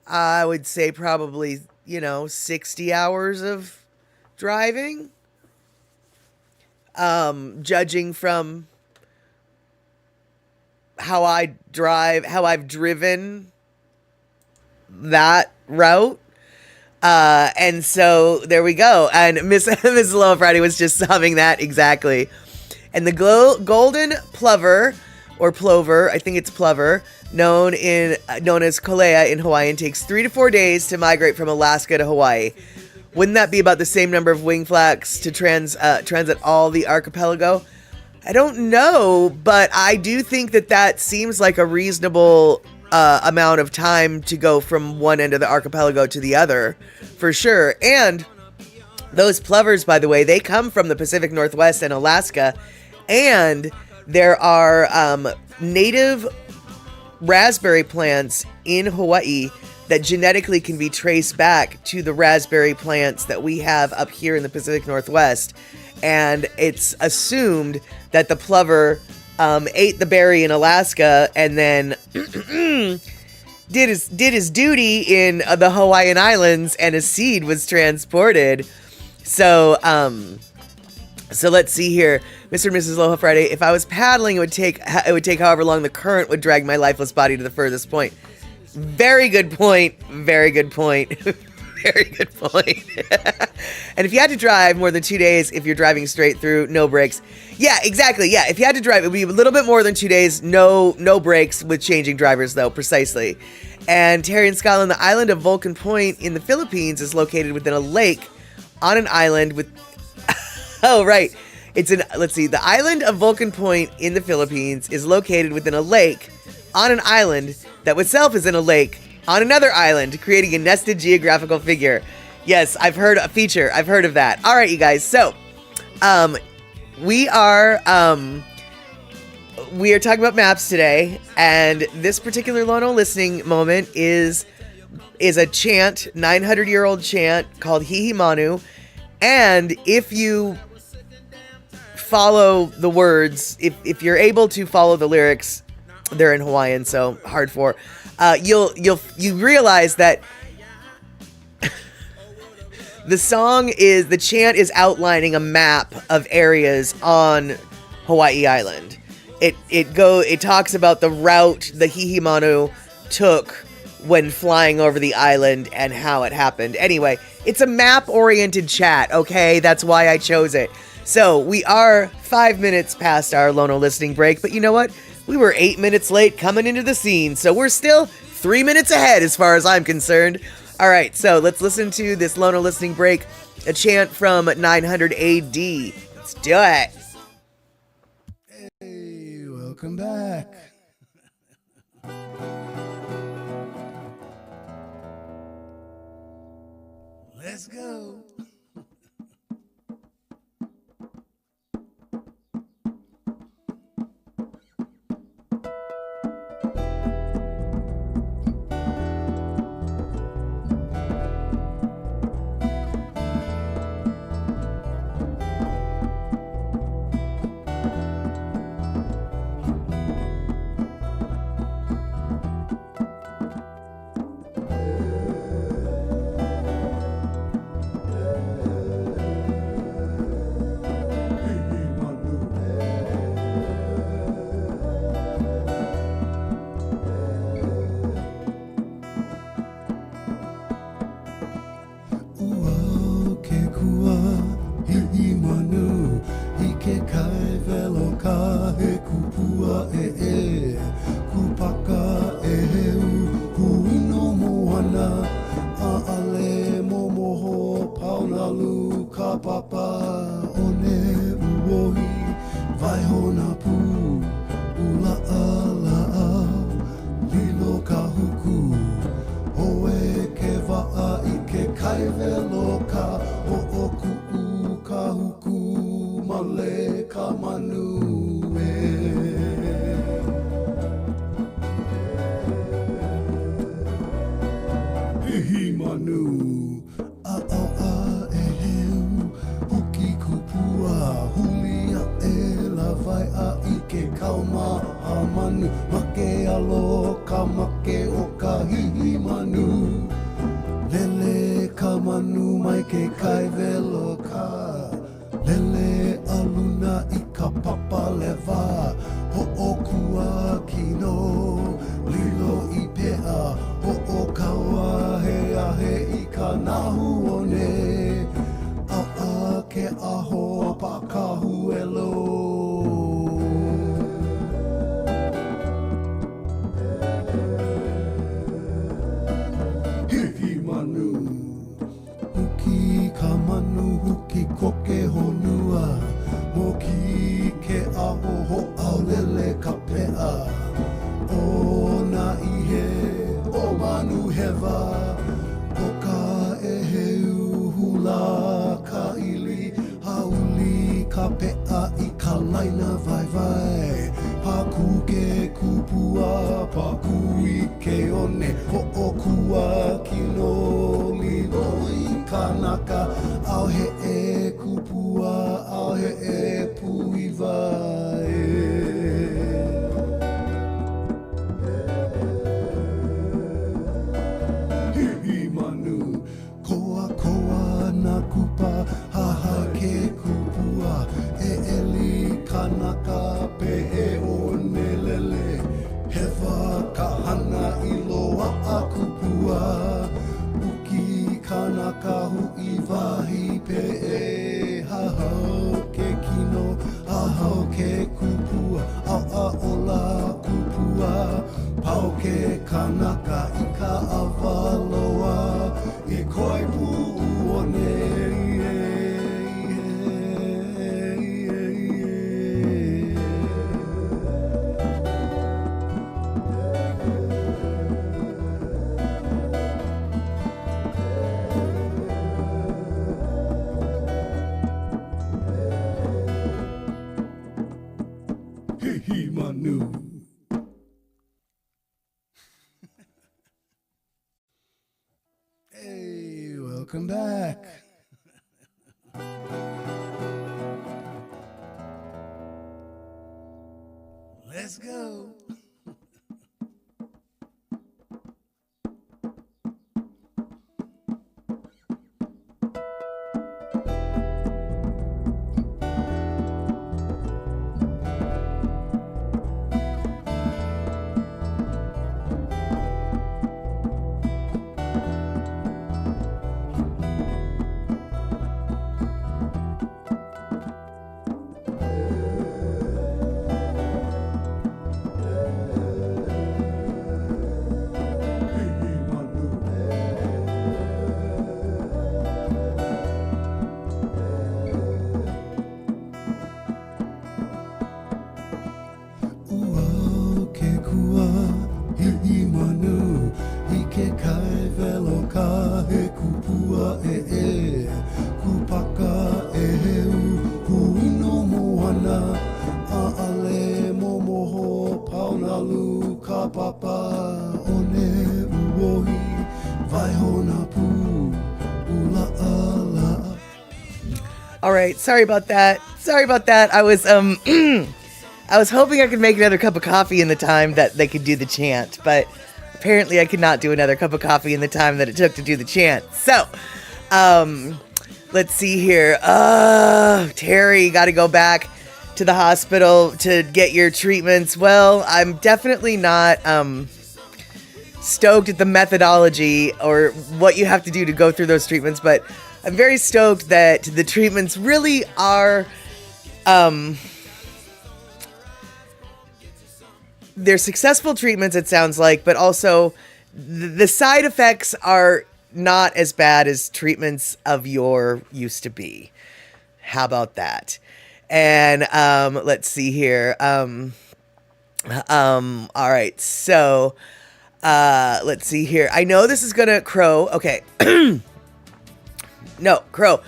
I would say probably, 60 hours of driving. Judging from how I've driven that route. And so there we go. And Miss Loa Friday was just humming that exactly. And the golden plover, or plover, I think it's plover, known as kolea in Hawaiian, takes 3 to 4 days to migrate from Alaska to Hawaii. Wouldn't that be about the same number of wing flaps to transit all the archipelago? I don't know, but I do think that seems like a reasonable amount of time to go from one end of the archipelago to the other, for sure. And those plovers, by the way, they come from the Pacific Northwest and Alaska, and there are native raspberry plants in Hawaii that genetically can be traced back to the raspberry plants that we have up here in the Pacific Northwest. And it's assumed that the plover ate the berry in Alaska and then did his duty in the Hawaiian Islands, and a seed was transported. So let's see here, Mr. and Mrs. Aloha Friday. If I was paddling, it would take however long the current would drag my lifeless body to the furthest point. Very good point. Very good point. Very good point. And if you had to drive more than 2 days, if you're driving straight through, no breaks. Yeah, exactly. Yeah, if you had to drive, it would be a little bit more than 2 days. No breaks with changing drivers, though. Precisely. And Terry and Scotland, the island of Vulcan Point in the Philippines is located within a lake on an island with. Oh, right. Let's see. The island of Vulcan Point in the Philippines is located within a lake on an island that itself is in a lake on another island, creating a nested geographical figure. Yes, I've heard of that. All right, you guys. So, we are talking about maps today, and this particular Lono listening moment is a chant, 900-year-old chant called Hihimanu. And if you follow the words, if you're able to follow the lyrics, they're in Hawaiian, so hard for. You realize that the chant is outlining a map of areas on Hawaii Island. It talks about the route the Hihimanu took when flying over the island and how it happened. Anyway, it's a map-oriented chat, okay? That's why I chose it. So, we are 5 minutes past our Lono listening break, but you know what? We were 8 minutes late coming into the scene, so we're still 3 minutes ahead as far as I'm concerned. All right, so let's listen to this Lono listening break, a chant from 900 AD. Let's do it. Hey, welcome back. Let's go. papa one uohi Vaihona pu ula ala lilo ka huku Oe ke waa I ke kaivelo ka o oku u ka huku male ka manu Hihi manu a e heu puki kupua hulia e la vai a I ke kauma a manu make alo ka make o ka hihi manu lele ka manu mai ke kaivelo ka lele aluna I ka papa leva ho o kua kino lilo I pea ho o kaua he ahe I ka nahu one a ke aho pa ka huelo Hihi manu Huki ka manu huki koke honua Moki ke aho ho au lele ka pea O na ihe o manu hewa O ka e heu hula ka ili Hauli ka pea I ka laina vai vai Paku ke kupua paku I ke one Ho o kua kino lilo I kanaka Au he e kupua au he e pui vai Hihi manu Koa koa na kupa haha ke kupua E eli kanaka pehe o nelele Hewa ka hana I loa a kupua Uki kanaka hui wahi pehe Hahau ke kino hahau ke kupua Au a ola kupua Pau ke kanaka I ka awaloa I koi pu one Hihi manu Hey, welcome back. Let's go. All right, sorry about that. I was I was hoping I could make another cup of coffee in the time that they could do the chant, but apparently I could not do another cup of coffee in the time that it took to do the chant. So, let's see here. Terry, got to go back to the hospital to get your treatments. Well, I'm definitely not stoked at the methodology or what you have to do to go through those treatments, but I'm very stoked that the treatments really are they're successful treatments, it sounds like, but also the side effects are not as bad as treatments of yore used to be. How about that? And let's see here. All right. So let's see here. I know this is gonna Crow. Okay. No, Crow.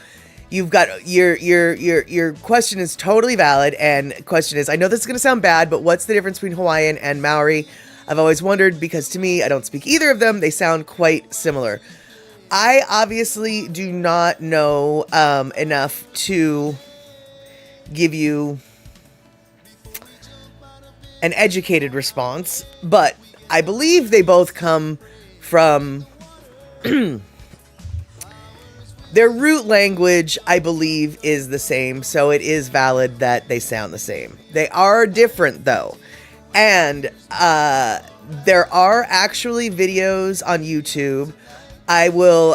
You've got your question is totally valid, and question is, I know this is gonna sound bad, but what's the difference between Hawaiian and Maori? I've always wondered, because to me, I don't speak either of them. They sound quite similar. I obviously do not know enough to give you an educated response, but I believe they both come from their root language, I believe, is the same, so it is valid that they sound the same. They are different, though. And there are actually videos on YouTube. I will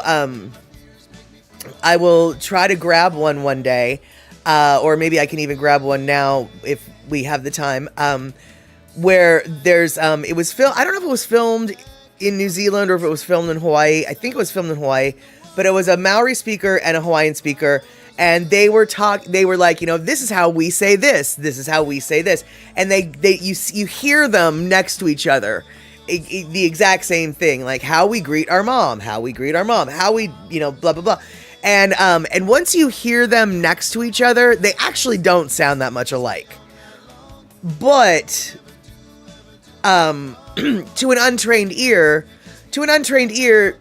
try to grab one day, or maybe I can even grab one now if we have the time, where there's, it was filmed, I don't know if it was filmed in New Zealand or if it was filmed in Hawaii. I think it was filmed in Hawaii. But it was a Maori speaker and a Hawaiian speaker, and they were like, this is how we say this. This is how we say this. And you hear them next to each other. The exact same thing, like how we greet our mom, how we, blah, blah, blah. And once you hear them next to each other, they actually don't sound that much alike. But, to an untrained ear,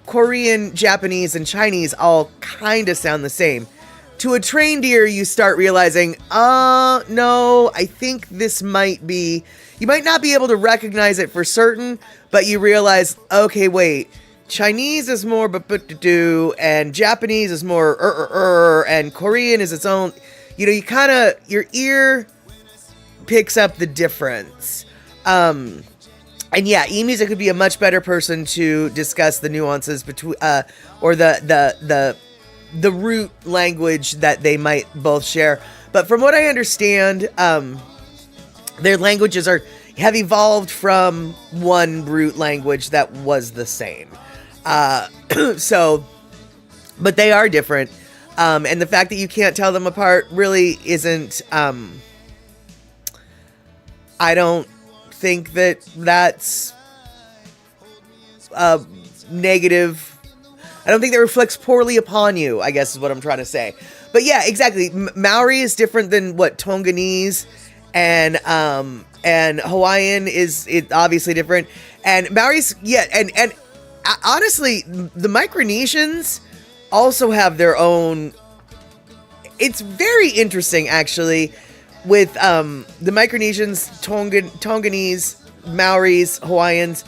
Korean, Japanese, and Chinese all kind of sound the same. To a trained ear, you start realizing, no, I think this might be, you might not be able to recognize it for certain, but you realize, okay, wait, Chinese is more do, and Japanese is more and Korean is its own, your ear picks up the difference. And yeah, eMusic could be a much better person to discuss the nuances between, or the root language that they might both share. But from what I understand, their languages have evolved from one root language that was the same. So, but they are different. And the fact that you can't tell them apart really isn't, I don't think that's negative. I don't think that reflects poorly upon you, I guess is what I'm trying to say. But yeah, exactly. Maori is different than what Tonganese and Hawaiian is obviously different. And Maori's, yeah, and honestly, the Micronesians also have their own. It's very interesting, actually. With the Micronesians, Tonganese, Maoris, Hawaiians,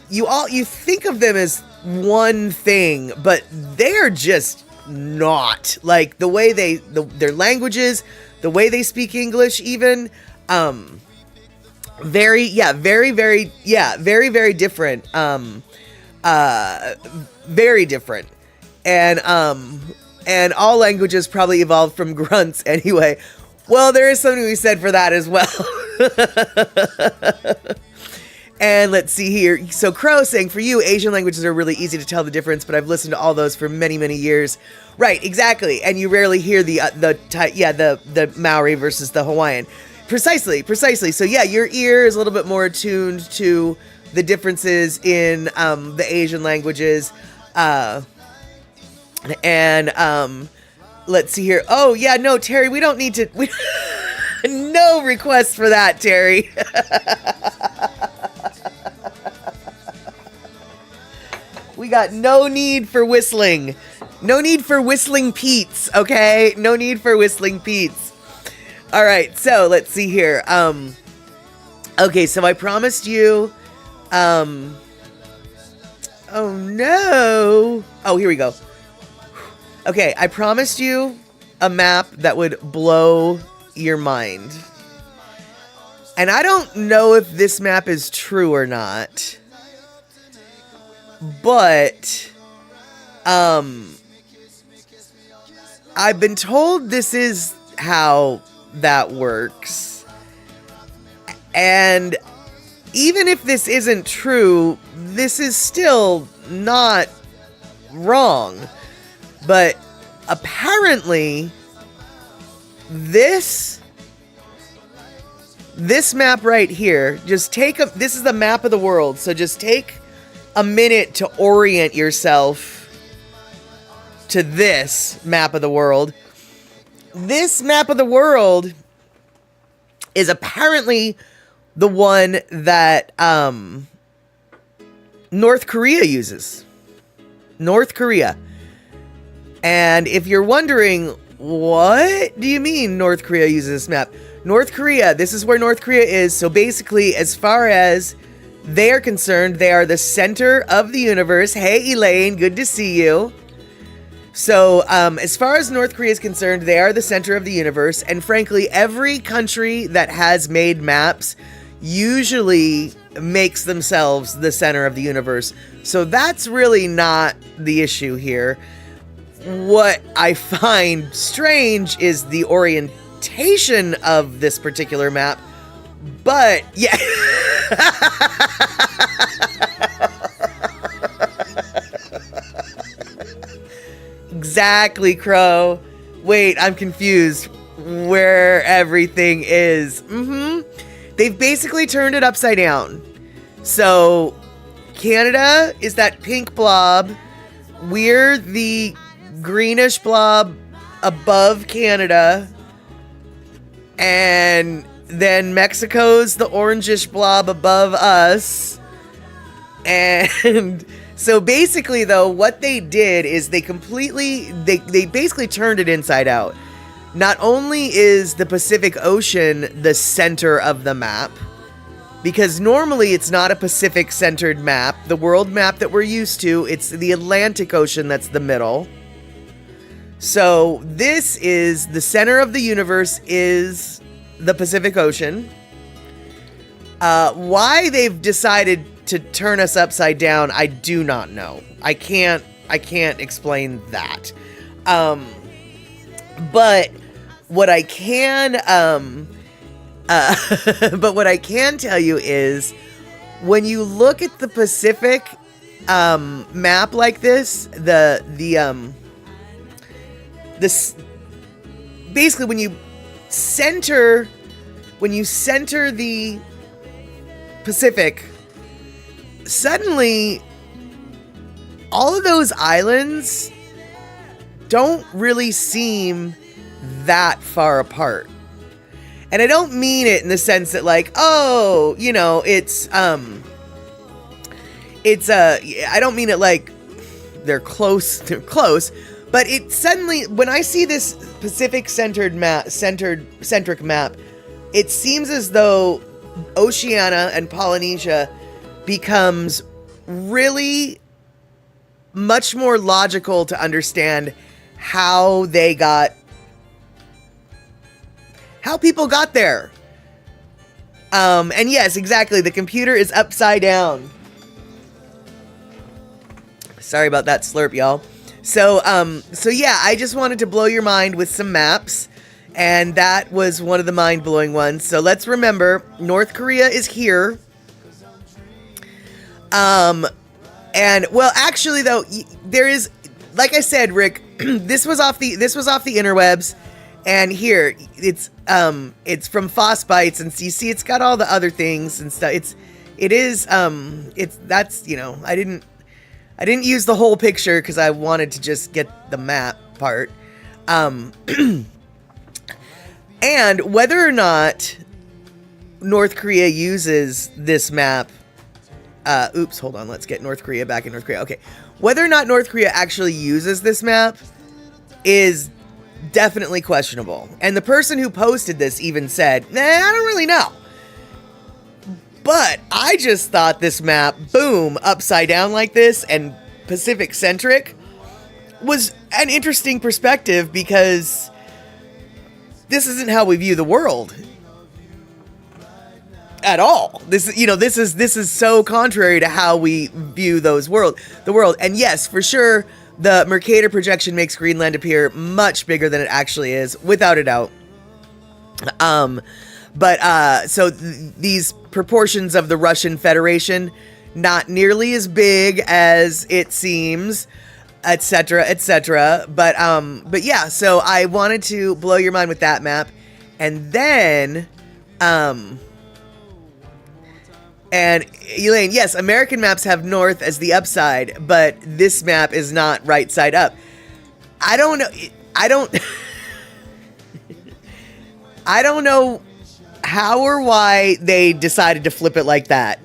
you think of them as one thing, but they're just not. Like the way their languages, the way they speak English, even very different. Very different, and all languages probably evolved from grunts anyway. Well, there is something to be said for that as well. And let's see here. So Crow saying, for you, Asian languages are really easy to tell the difference, but I've listened to all those for many, many years. Right, exactly. And you rarely hear the Maori versus the Hawaiian. Precisely. So yeah, your ear is a little bit more attuned to the differences in the Asian languages. Let's see here. Oh, yeah, no, Terry, we don't need to. No requests for that, Terry. We got no need for whistling. No need for whistling Pete's, okay? No need for whistling Pete's. All right, so let's see here. Okay, so I promised you. Oh, no. Oh, here we go. Okay, I promised you a map that would blow your mind. And I don't know if this map is true or not. But I've been told this is how that works. And even if this isn't true, this is still not wrong. But apparently, this map right here, just this is the map of the world, so just take a minute to orient yourself to this map of the world. This map of the world is apparently the one that North Korea uses. North Korea. And if you're wondering, what do you mean North Korea uses this map? North Korea, this is where North Korea is. So basically, as far as they are concerned, they are the center of the universe. Hey, Elaine, good to see you. So as far as North Korea is concerned, they are the center of the universe. And frankly, every country that has made maps usually makes themselves the center of the universe. So that's really not the issue here. What I find strange is the orientation of this particular map. But yeah. Exactly, Crow. Wait, I'm confused where everything is. They've basically turned it upside down. So Canada is that pink blob. We're the greenish blob above Canada. And then Mexico's the orangish blob above us. And so basically, though, what they did is they basically turned it inside out. Not only is the Pacific Ocean the center of the map, because normally it's not a Pacific-centered map. The world map that we're used to, it's the Atlantic Ocean that's the middle. So this is the center of the universe is the Pacific Ocean. Why they've decided to turn us upside down, I do not know. I can't explain that. But what I can tell you is when you look at the Pacific map like this, basically when you center the Pacific, suddenly all of those islands don't really seem that far apart. And I don't mean it in the sense that like, oh, you know, I don't mean it like they're close, but it suddenly, when I see this Pacific centric map, it seems as though Oceania and Polynesia becomes really much more logical to understand how people got there. And yes, exactly, the computer is upside down. Sorry about that slurp, y'all. So yeah, I just wanted to blow your mind with some maps, and that was one of the mind-blowing ones. So let's remember, North Korea is here. And well, actually though, there is, like I said, Rick, this was off the interwebs, and here it's from Phosbytes, and you see it's got all the other things and stuff. That's, you know, I didn't use the whole picture because I wanted to just get the map part. And whether or not North Korea uses this map, hold on, let's get North Korea back in North Korea. Okay, whether or not North Korea actually uses this map is definitely questionable. And the person who posted this even said, nah, I don't really know. But I just thought this map, boom, upside down like this and Pacific centric, was an interesting perspective because this isn't how we view the world at all. This is so contrary to how we view the world. And yes, for sure, the Mercator projection makes Greenland appear much bigger than it actually is, without a doubt. So these proportions of the Russian Federation, not nearly as big as it seems. etc., etc. But yeah, so I wanted to blow your mind with that map, and then, and Elaine, yes, American maps have north as the upside, but this map is not right side up. I don't know. I don't. I don't know how or why they decided to flip it like that.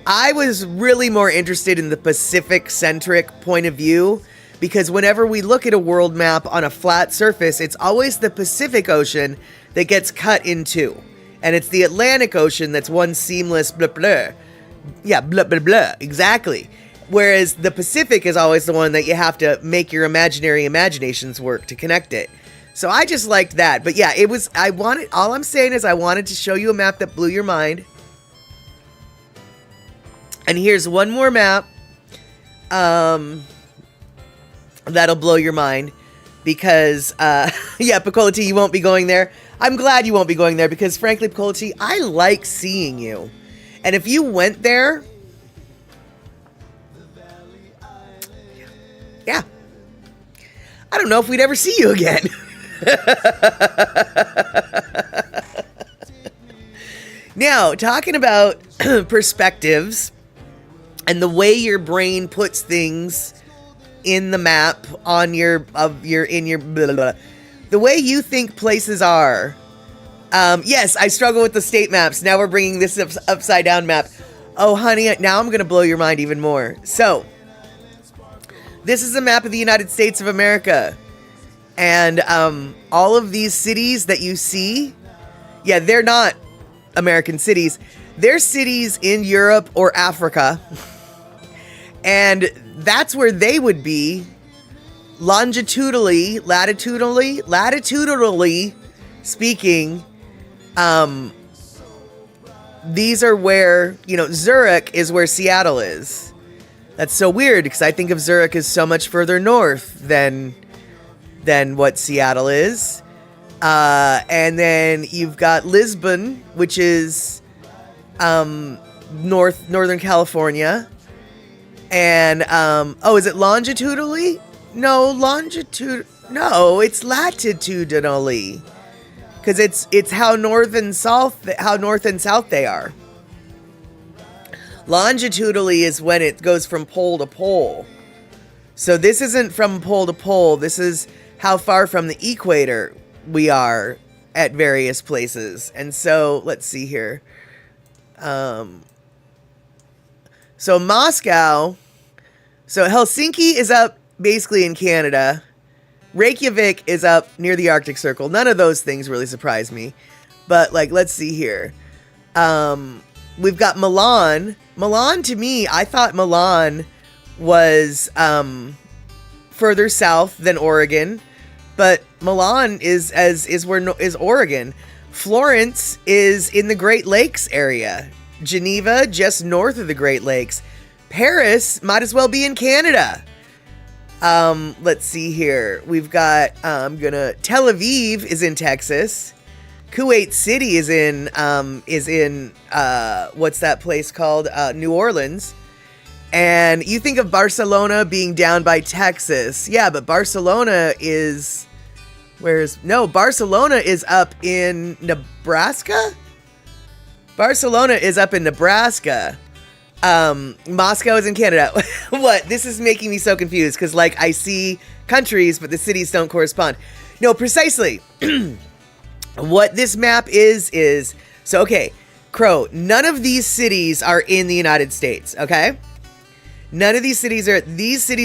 I was really more interested in the Pacific-centric point of view, because whenever we look at a world map on a flat surface, it's always the Pacific Ocean that gets cut in two. And it's the Atlantic Ocean that's one seamless blah blah. Yeah, blah blah blah, exactly. Whereas the Pacific is always the one that you have to make your imaginary imaginations work to connect it. So I just liked that. But yeah, all I'm saying is I wanted to show you a map that blew your mind. And here's one more map that'll blow your mind, because yeah, Piccola T, you won't be going there. I'm glad you won't be going there, because frankly, Piccola T, I like seeing you. And if you went there, yeah, I don't know if we'd ever see you again. Now, talking about perspectives and the way your brain puts things in the map on your blah, blah, the way you think places are. Yes, I struggle with the state maps. Now we're bringing this upside down map. Oh, honey, now I'm going to blow your mind even more. So, this is a map of the United States of America. And all of these cities that you see, yeah, they're not American cities. They're cities in Europe or Africa. And that's where they would be latitudinally speaking. These are where, Zurich is where Seattle is. That's so weird, because I think of Zurich as so much further north than what Seattle is. And then you've got Lisbon, which is Northern California. And is it longitudinally? No, it's latitudinally. Because it's how north and south they are. Longitudinally is when it goes from pole to pole. So this isn't from pole to pole. This is how far from the equator we are at various places. And so, let's see here. So Moscow. So Helsinki is up basically in Canada. Reykjavik is up near the Arctic Circle. None of those things really surprise me. But, let's see here. We've got Milan. Milan, to me, I thought Milan was further south than Oregon, but Milan is Oregon. Florence is in the Great Lakes area. Geneva, just north of the Great Lakes. Paris might as well be in Canada. Let's see here. We've got Tel Aviv is in Texas. Kuwait City is in what's that place called? New Orleans. And you think of Barcelona being down by Texas. Yeah, but Barcelona is Barcelona is up in Nebraska? Barcelona is up in Nebraska. Moscow is in Canada. What? This is making me so confused, because I see countries, but the cities don't correspond. No, precisely. What this map is, so okay, Crow, none of these cities are in the United States, okay? None of these cities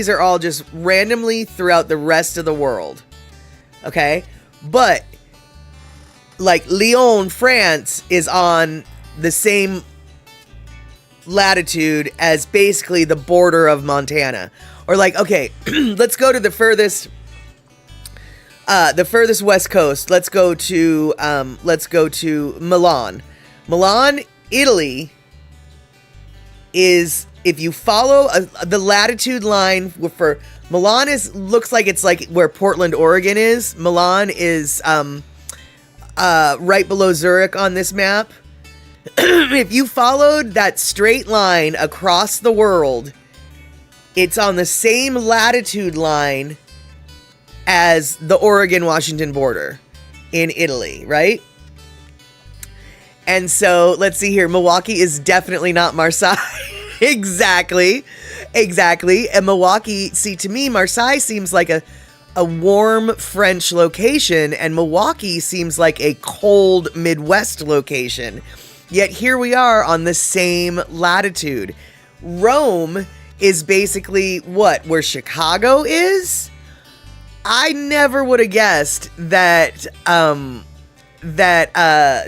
are all just randomly throughout the rest of the world, okay? But, Lyon, France is on the same latitude as basically the border of Montana. Or okay, let's go to the furthest west coast. Let's go to Milan. Milan, Italy is, if you follow the latitude line for Milan, looks like it's where Portland, Oregon is. Milan is right below Zurich on this map. If you followed that straight line across the world, it's on the same latitude line as the Oregon-Washington border in Italy, right? And so let's see here. Milwaukee is definitely not Marseille. Exactly. And Milwaukee, see, to me, Marseille seems like a warm French location, and Milwaukee seems like a cold Midwest location. Yet here we are on the same latitude. Rome is basically what? Where Chicago is? I never would have guessed that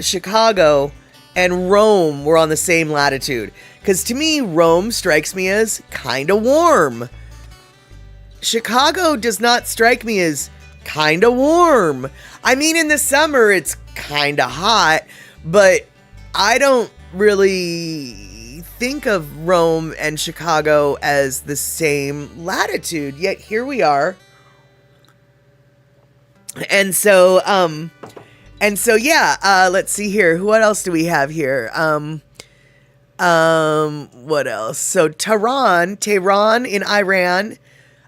Chicago and Rome were on the same latitude. Because to me, Rome strikes me as kind of warm. Chicago does not strike me as kind of warm. I mean, in the summer, it's kind of hot, but I don't really think of Rome and Chicago as the same latitude. Yet here we are. And so, yeah, let's see here. What else do we have here? What else? So Tehran in Iran,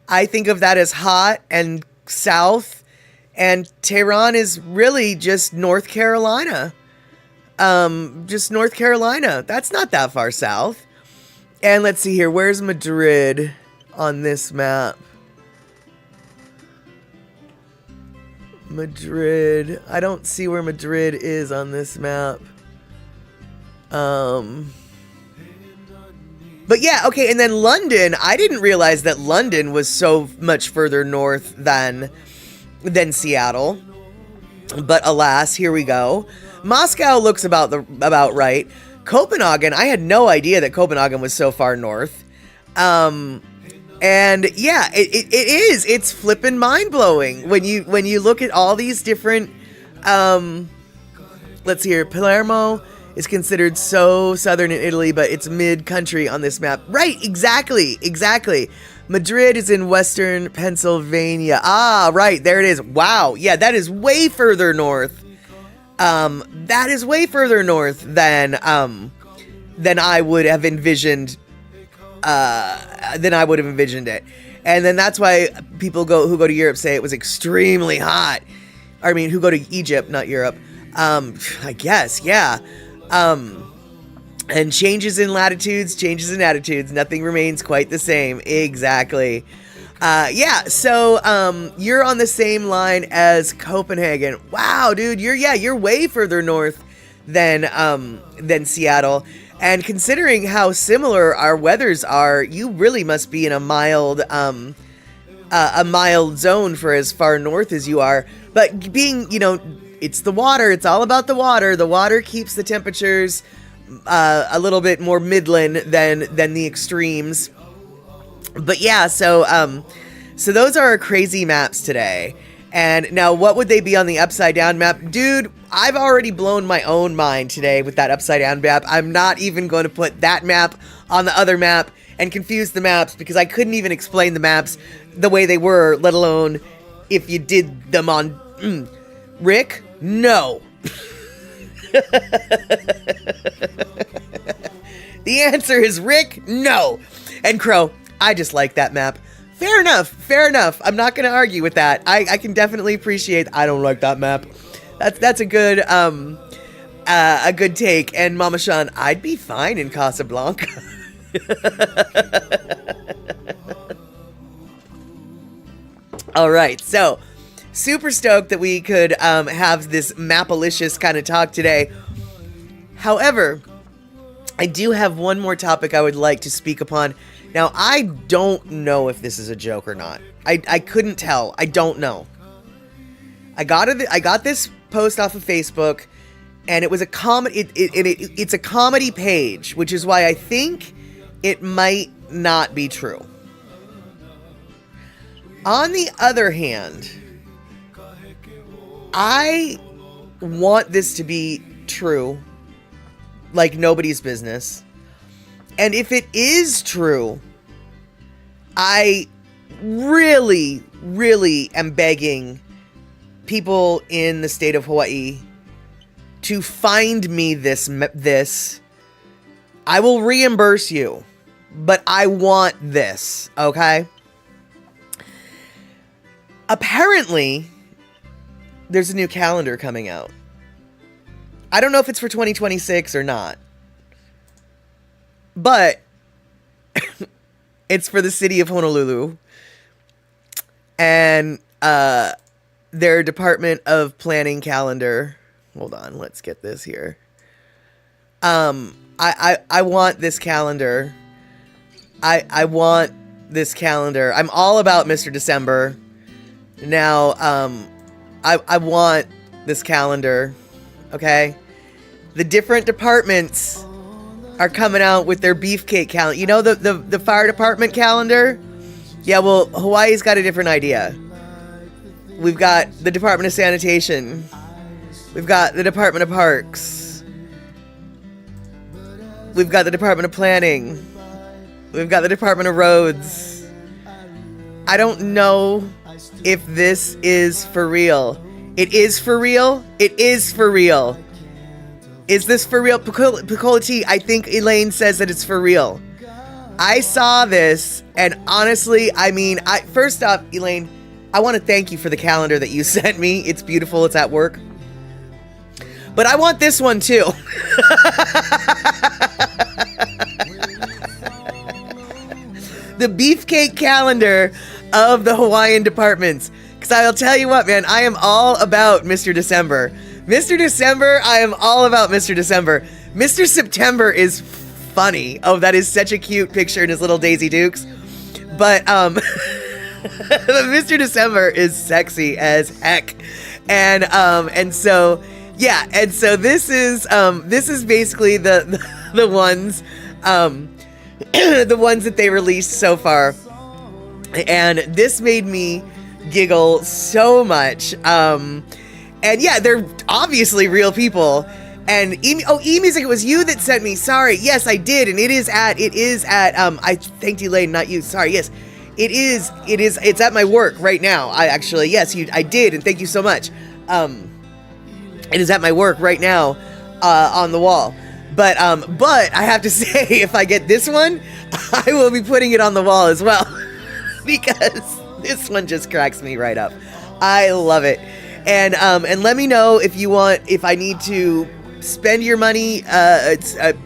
I think of that as hot and south, and Tehran is really just North Carolina. Just North Carolina. That's not that far south. And let's see here. Where's Madrid on this map? Madrid. I don't see where Madrid is on this map. But yeah, okay, and then London. I didn't realize that London was so much further north than Seattle. But alas, here we go. Moscow looks about right. Copenhagen, I had no idea that Copenhagen was so far north. And yeah, it is. It's flippin' mind-blowing when you look at all these different let's see here. Palermo is considered so southern in Italy, but it's mid-country on this map. Right, exactly. Madrid is in western Pennsylvania. Ah, right, there it is. Wow, yeah, that is way further north. That is way further north than I would have envisioned. It. And then that's why people who go to Europe say it was extremely hot. I mean, who go to Egypt, not Europe. I guess, yeah. And changes in latitudes, changes in attitudes, nothing remains quite the same. Exactly. Yeah, so you're on the same line as Copenhagen. Wow, dude, you're way further north than Seattle. And considering how similar our weathers are, you really must be in a mild zone for as far north as you are. But being, it's the water. It's all about the water. The water keeps the temperatures a little bit more midland than the extremes. But yeah, so those are our crazy maps today. And now what would they be on the upside down map? Dude, I've already blown my own mind today with that upside down map. I'm not even going to put that map on the other map and confuse the maps because I couldn't even explain the maps the way they were, let alone if you did them on... Rick? No. The answer is Rick, no. And Crow, I just like that map. Fair enough. I'm not going to argue with that. I can definitely appreciate I don't like that map. That's a good take. And Mama Sean, I'd be fine in Casablanca. All right, so super stoked that we could have this mapalicious kind of talk today. However, I do have one more topic I would like to speak upon. Now, I don't know if this is a joke or not. I couldn't tell. I don't know. I got this post off of Facebook, and it was a comedy. It's a comedy page, which is why I think it might not be true. On the other hand, I want this to be true, like nobody's business. And if it is true, I really, really am begging people in the state of Hawaii to find me this. I will reimburse you. but I want this, okay? Apparently, there's a new calendar coming out. I don't know if it's for 2026 or not, but it's for the city of Honolulu, and their Department of Planning calendar. Hold on, let's get this here. I want this calendar. I want this calendar. I'm all about Mr. December. Now, I want this calendar. Okay? The different departments are coming out with their beefcake calendar. You know the fire department calendar? Yeah, well, Hawaii's got a different idea. We've got the Department of Sanitation. We've got the Department of Parks. We've got the Department of Planning. We've got the Department of Roads. I don't know if this is for real. It is for real? It is for real. Is this for real? Picola T, I think Elaine says that it's for real. I saw this, and honestly, first off, Elaine, I want to thank you for the calendar that you sent me. It's beautiful. It's at work. But I want this one too. The beefcake calendar of the Hawaiian departments. Because I'll tell you what, man, I am all about Mr. December. Mr. December, I am all about Mr. December. Mr. September is funny. Oh, that is such a cute picture in his little Daisy Dukes. But Mr. December is sexy as heck. And so yeah, and so this is basically the ones the ones that they released so far. And this made me giggle so much. And yeah, they're obviously real people. And E-Music, it was you that sent me. Sorry. Yes, I did. And it is at I thanked Elaine, not you. Sorry. Yes. It's at my work right now. I did, and thank you so much. It is at my work right now, on the wall. But I have to say, if I get this one, I will be putting it on the wall as well. Because this one just cracks me right up. I love it. And let me know if I need to spend your money,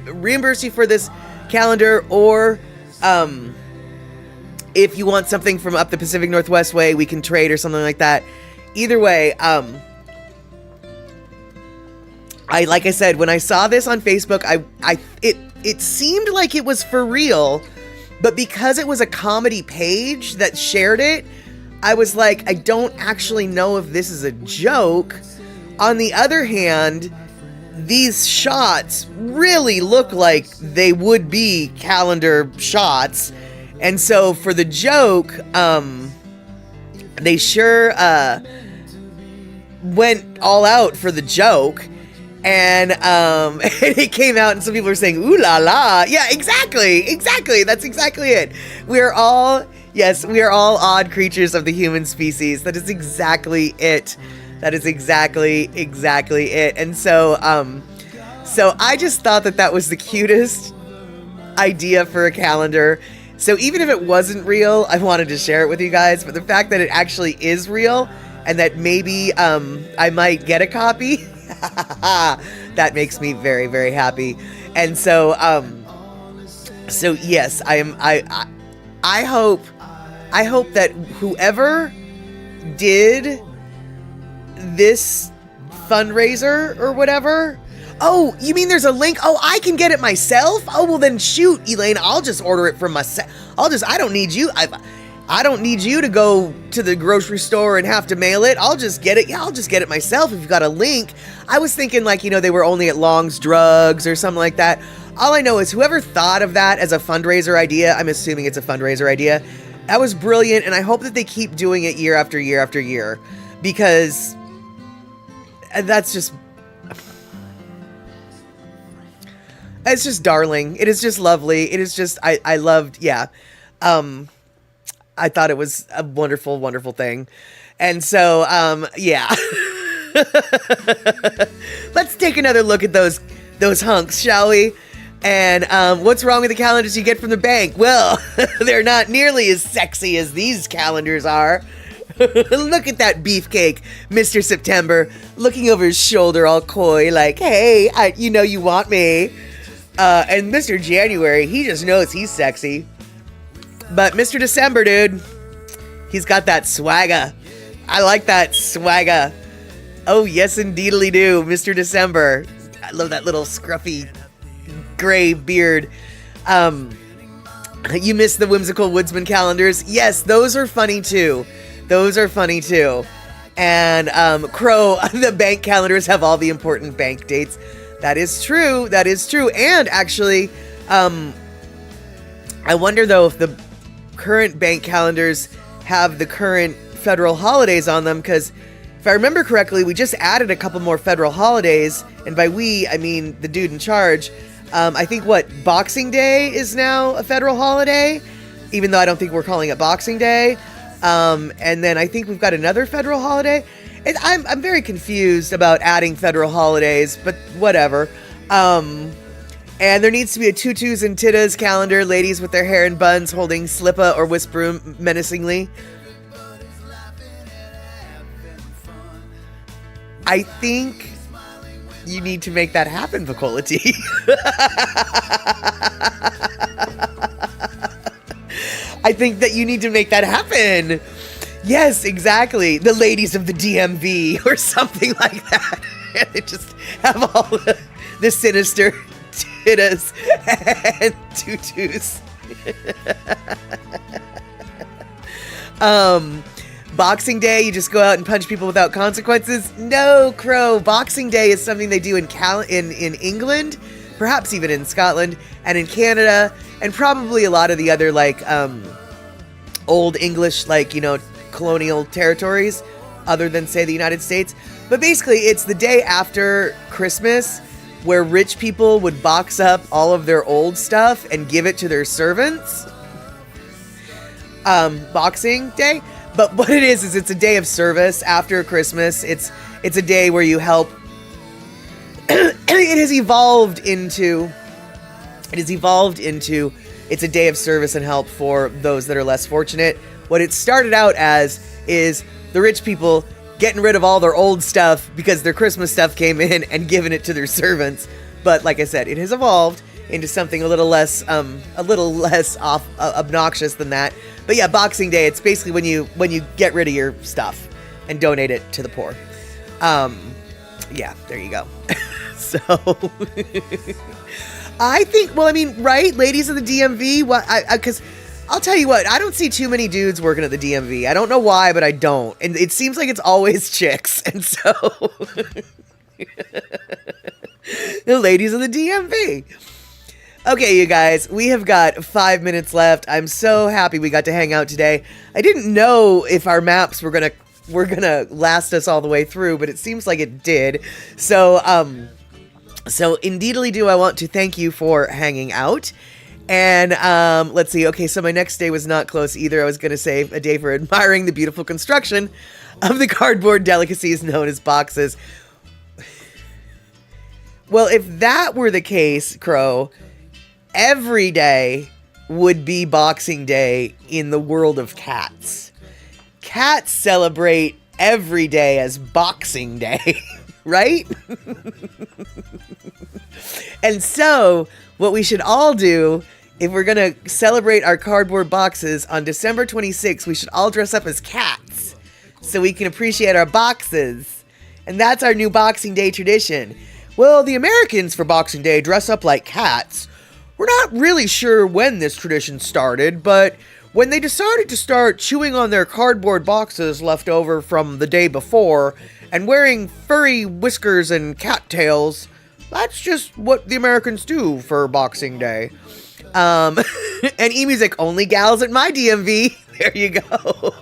reimburse you for this calendar, or if you want something from up the Pacific Northwest way, we can trade or something like that. Either way, like I said, when I saw this on Facebook, it seemed like it was for real, but because it was a comedy page that shared it, I was like, I don't actually know if this is a joke. On the other hand, these shots really look like they would be calendar shots. And so for the joke, they sure went all out for the joke. And it came out and some people were saying, ooh la la. Yeah, exactly. That's exactly it. We are all odd creatures of the human species. That is exactly it. That is exactly it. And so I just thought that was the cutest idea for a calendar. So even if it wasn't real, I wanted to share it with you guys. But the fact that it actually is real and that maybe I might get a copy, that makes me very, very happy. And so yes, I hope that whoever did this fundraiser or whatever. Oh, you mean there's a link? Oh, I can get it myself? Oh, well then shoot, Elaine, I'll just order it from myself. I don't need you. I don't need you to go to the grocery store and have to mail it. I'll just get it. Yeah, I'll just get it myself if you've got a link. I was thinking they were only at Long's Drugs or something like that. All I know is whoever thought of that as a fundraiser idea, I'm assuming it's a fundraiser idea, that was brilliant, and I hope that they keep doing it year after year after year, because that's just... It's just darling. It is just lovely. It is just, I loved, yeah. I thought it was a wonderful, wonderful thing. And so, yeah. Let's take another look at those hunks, shall we? And what's wrong with the calendars you get from the bank? Well, they're not nearly as sexy as these calendars are. Look at that beefcake, Mr. September, looking over his shoulder all coy like, hey, you know you want me. And Mr. January, he just knows he's sexy. But Mr. December, dude, he's got that swagger. I like that swagger. Oh, yes, indeedly do, Mr. December. I love that little scruffy gray beard. You miss the whimsical woodsman calendars? Yes, those are funny too. Those are funny too. And Crow, the bank calendars have all the important bank dates. That is true. That is true. And actually, I wonder though if the current bank calendars have the current federal holidays on them, because if I remember correctly, we just added a couple more federal holidays, and by we, I mean the dude in charge. I think Boxing Day is now a federal holiday, even though I don't think we're calling it Boxing Day. And then I think we've got another federal holiday. I'm very confused about adding federal holidays, but whatever. And there needs to be a tutus and tittas calendar, ladies with their hair in buns holding slippa or whisper menacingly. I think you need to make that happen, Vacolity. I think that you need to make that happen. Yes, exactly. The ladies of the DMV or something like that. And they just have all the sinister tittas and tutus. Boxing Day, you just go out and punch people without consequences? No, Crow. Boxing Day is something they do in England, perhaps even in Scotland, and in Canada, and probably a lot of the other, old English, colonial territories, other than, say, the United States. But basically, it's the day after Christmas, where rich people would box up all of their old stuff and give it to their servants. Boxing Day. But what it is it's a day of service after Christmas. It's a day where you help. It has evolved into it's a day of service and help for those that are less fortunate. What it started out as is the rich people getting rid of all their old stuff because their Christmas stuff came in and giving it to their servants. But like I said, it has evolved into something a little less obnoxious than that. But yeah, Boxing Day, it's basically when you get rid of your stuff and donate it to the poor. Yeah, there you go. So I think, right, ladies of the DMV, because I'll tell you what, I don't see too many dudes working at the DMV. I don't know why, but I don't. And it seems like it's always chicks. And so the ladies of the DMV. Okay, you guys, we have got 5 minutes left. I'm so happy we got to hang out today. I didn't know if our maps were gonna last us all the way through, but it seems like it did. So indeedly do I want to thank you for hanging out. And let's see. Okay, so my next day was not close either. I was gonna say a day for admiring the beautiful construction of the cardboard delicacies known as boxes. Well, if that were the case, Crow, every day would be Boxing Day in the world of cats. Cats celebrate every day as Boxing Day, right? And so, what we should all do, if we're going to celebrate our cardboard boxes on December 26th, we should all dress up as cats so we can appreciate our boxes. And that's our new Boxing Day tradition. Well, the Americans for Boxing Day dress up like cats. We're not really sure when this tradition started, but when they decided to start chewing on their cardboard boxes left over from the day before and wearing furry whiskers and cattails, that's just what the Americans do for Boxing Day. And eMusic, only gals at my DMV. There you go.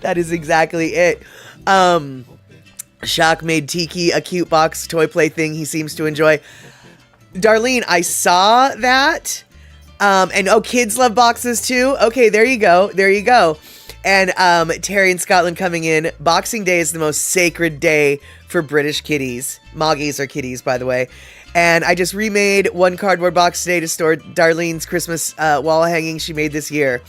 That is exactly it. Shock made Tiki a cute box toy play thing he seems to enjoy. Darlene, I saw that. And kids love boxes too. Okay, there you go. There you go. And Terry in Scotland coming in. Boxing Day is the most sacred day for British kitties. Moggies are kitties, by the way. And I just remade one cardboard box today to store Darlene's Christmas wall hanging she made this year.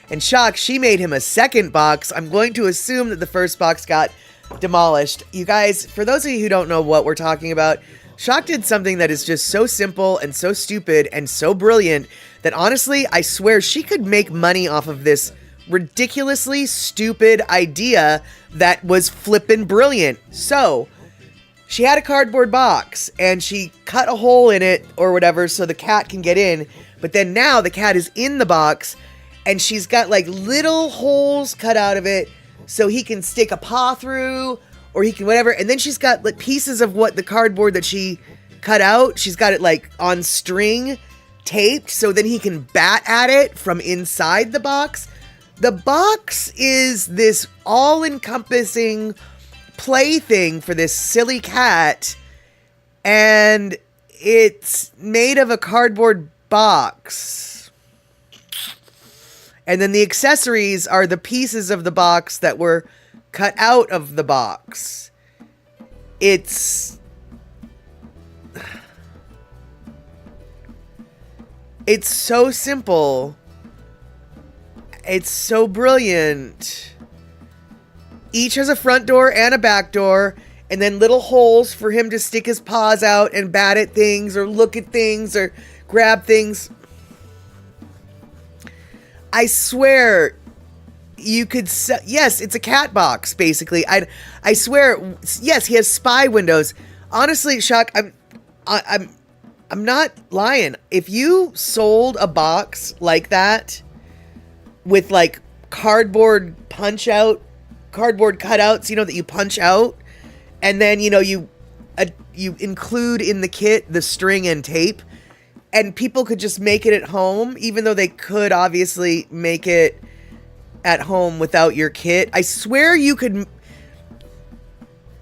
And Shock, she made him a second box. I'm going to assume that the first box got demolished. You guys, for those of you who don't know what we're talking about, Shock did something that is just so simple and so stupid and so brilliant that honestly, I swear she could make money off of this ridiculously stupid idea that was flippin' brilliant. So, she had a cardboard box and she cut a hole in it or whatever so the cat can get in. But then now the cat is in the box and she's got like little holes cut out of it so he can stick a paw through or he can whatever. And then she's got like pieces of what the cardboard that she cut out, she's got it like on string taped so then he can bat at it from inside the box. The box is this all-encompassing plaything for this silly cat, and it's made of a cardboard box. And then the accessories are the pieces of the box that were cut out of the box. It's so simple. It's so brilliant. Each has a front door and a back door, and then little holes for him to stick his paws out and bat at things or look at things or grab things. I swear you could yes, it's a cat box basically. I swear, yes, he has spy windows. Honestly, Shock, I'm not lying. If you sold a box like that with like cardboard cutouts, you know, that you punch out, and then, you know, you include in the kit the string and tape, and people could just make it at home, even though they could obviously make it at home without your kit. I swear you could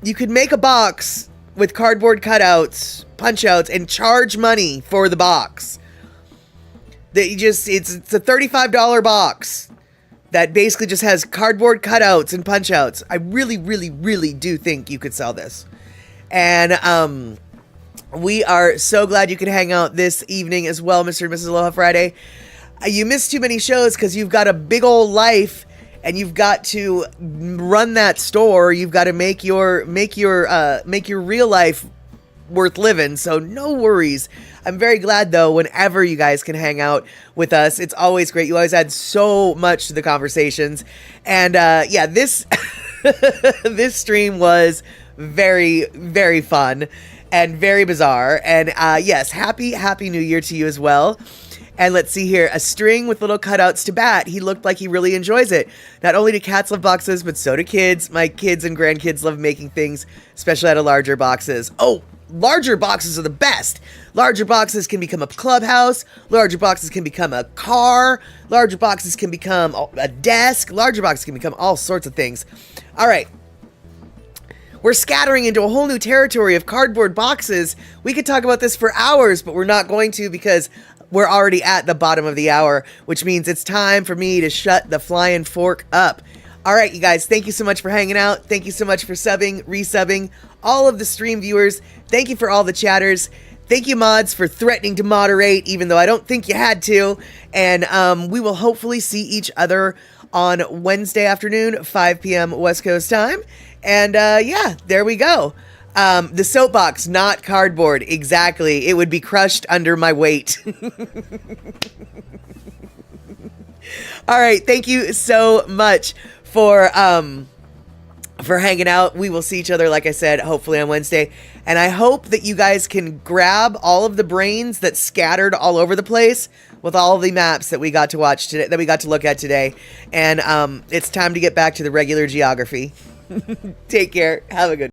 make a box with cardboard cutouts, punch outs, and charge money for the box. It's a $35 box that basically just has cardboard cutouts and punch outs. I really, really, really do think you could sell this. And we are so glad you could hang out this evening as well, Mr. and Mrs. Aloha Friday. You missed too many shows because you've got a big old life and you've got to run that store. You've got to make your real life worth living. So no worries. I'm very glad though, whenever you guys can hang out with us. It's always great. You always add so much to the conversations. And yeah, this this stream was very, very fun and very bizarre. And yes, happy New Year to you as well. And let's see here, a string with little cutouts to bat. He looked like he really enjoys it. Not only do cats love boxes, but so do kids. My kids and grandkids love making things, especially out of larger boxes. Oh, larger boxes are the best. Larger boxes can become a clubhouse. Larger boxes can become a car. Larger boxes can become a desk. Larger boxes can become all sorts of things. All right. We're scattering into a whole new territory of cardboard boxes. We could talk about this for hours, but we're not going to because we're already at the bottom of the hour, which means it's time for me to shut the flying fork up. All right, you guys, thank you so much for hanging out. Thank you so much for subbing, resubbing, all of the stream viewers. Thank you for all the chatters. Thank you, mods, for threatening to moderate, even though I don't think you had to. And we will hopefully see each other on Wednesday afternoon, 5 p.m. West Coast time. And yeah, there we go. The soapbox, not cardboard. Exactly. It would be crushed under my weight. All right. Thank you so much for hanging out. We will see each other, like I said, hopefully on Wednesday. And I hope that you guys can grab all of the brains that scattered all over the place with all the maps that we got to watch today, that we got to look at today. And it's time to get back to the regular geography. Take care. Have a good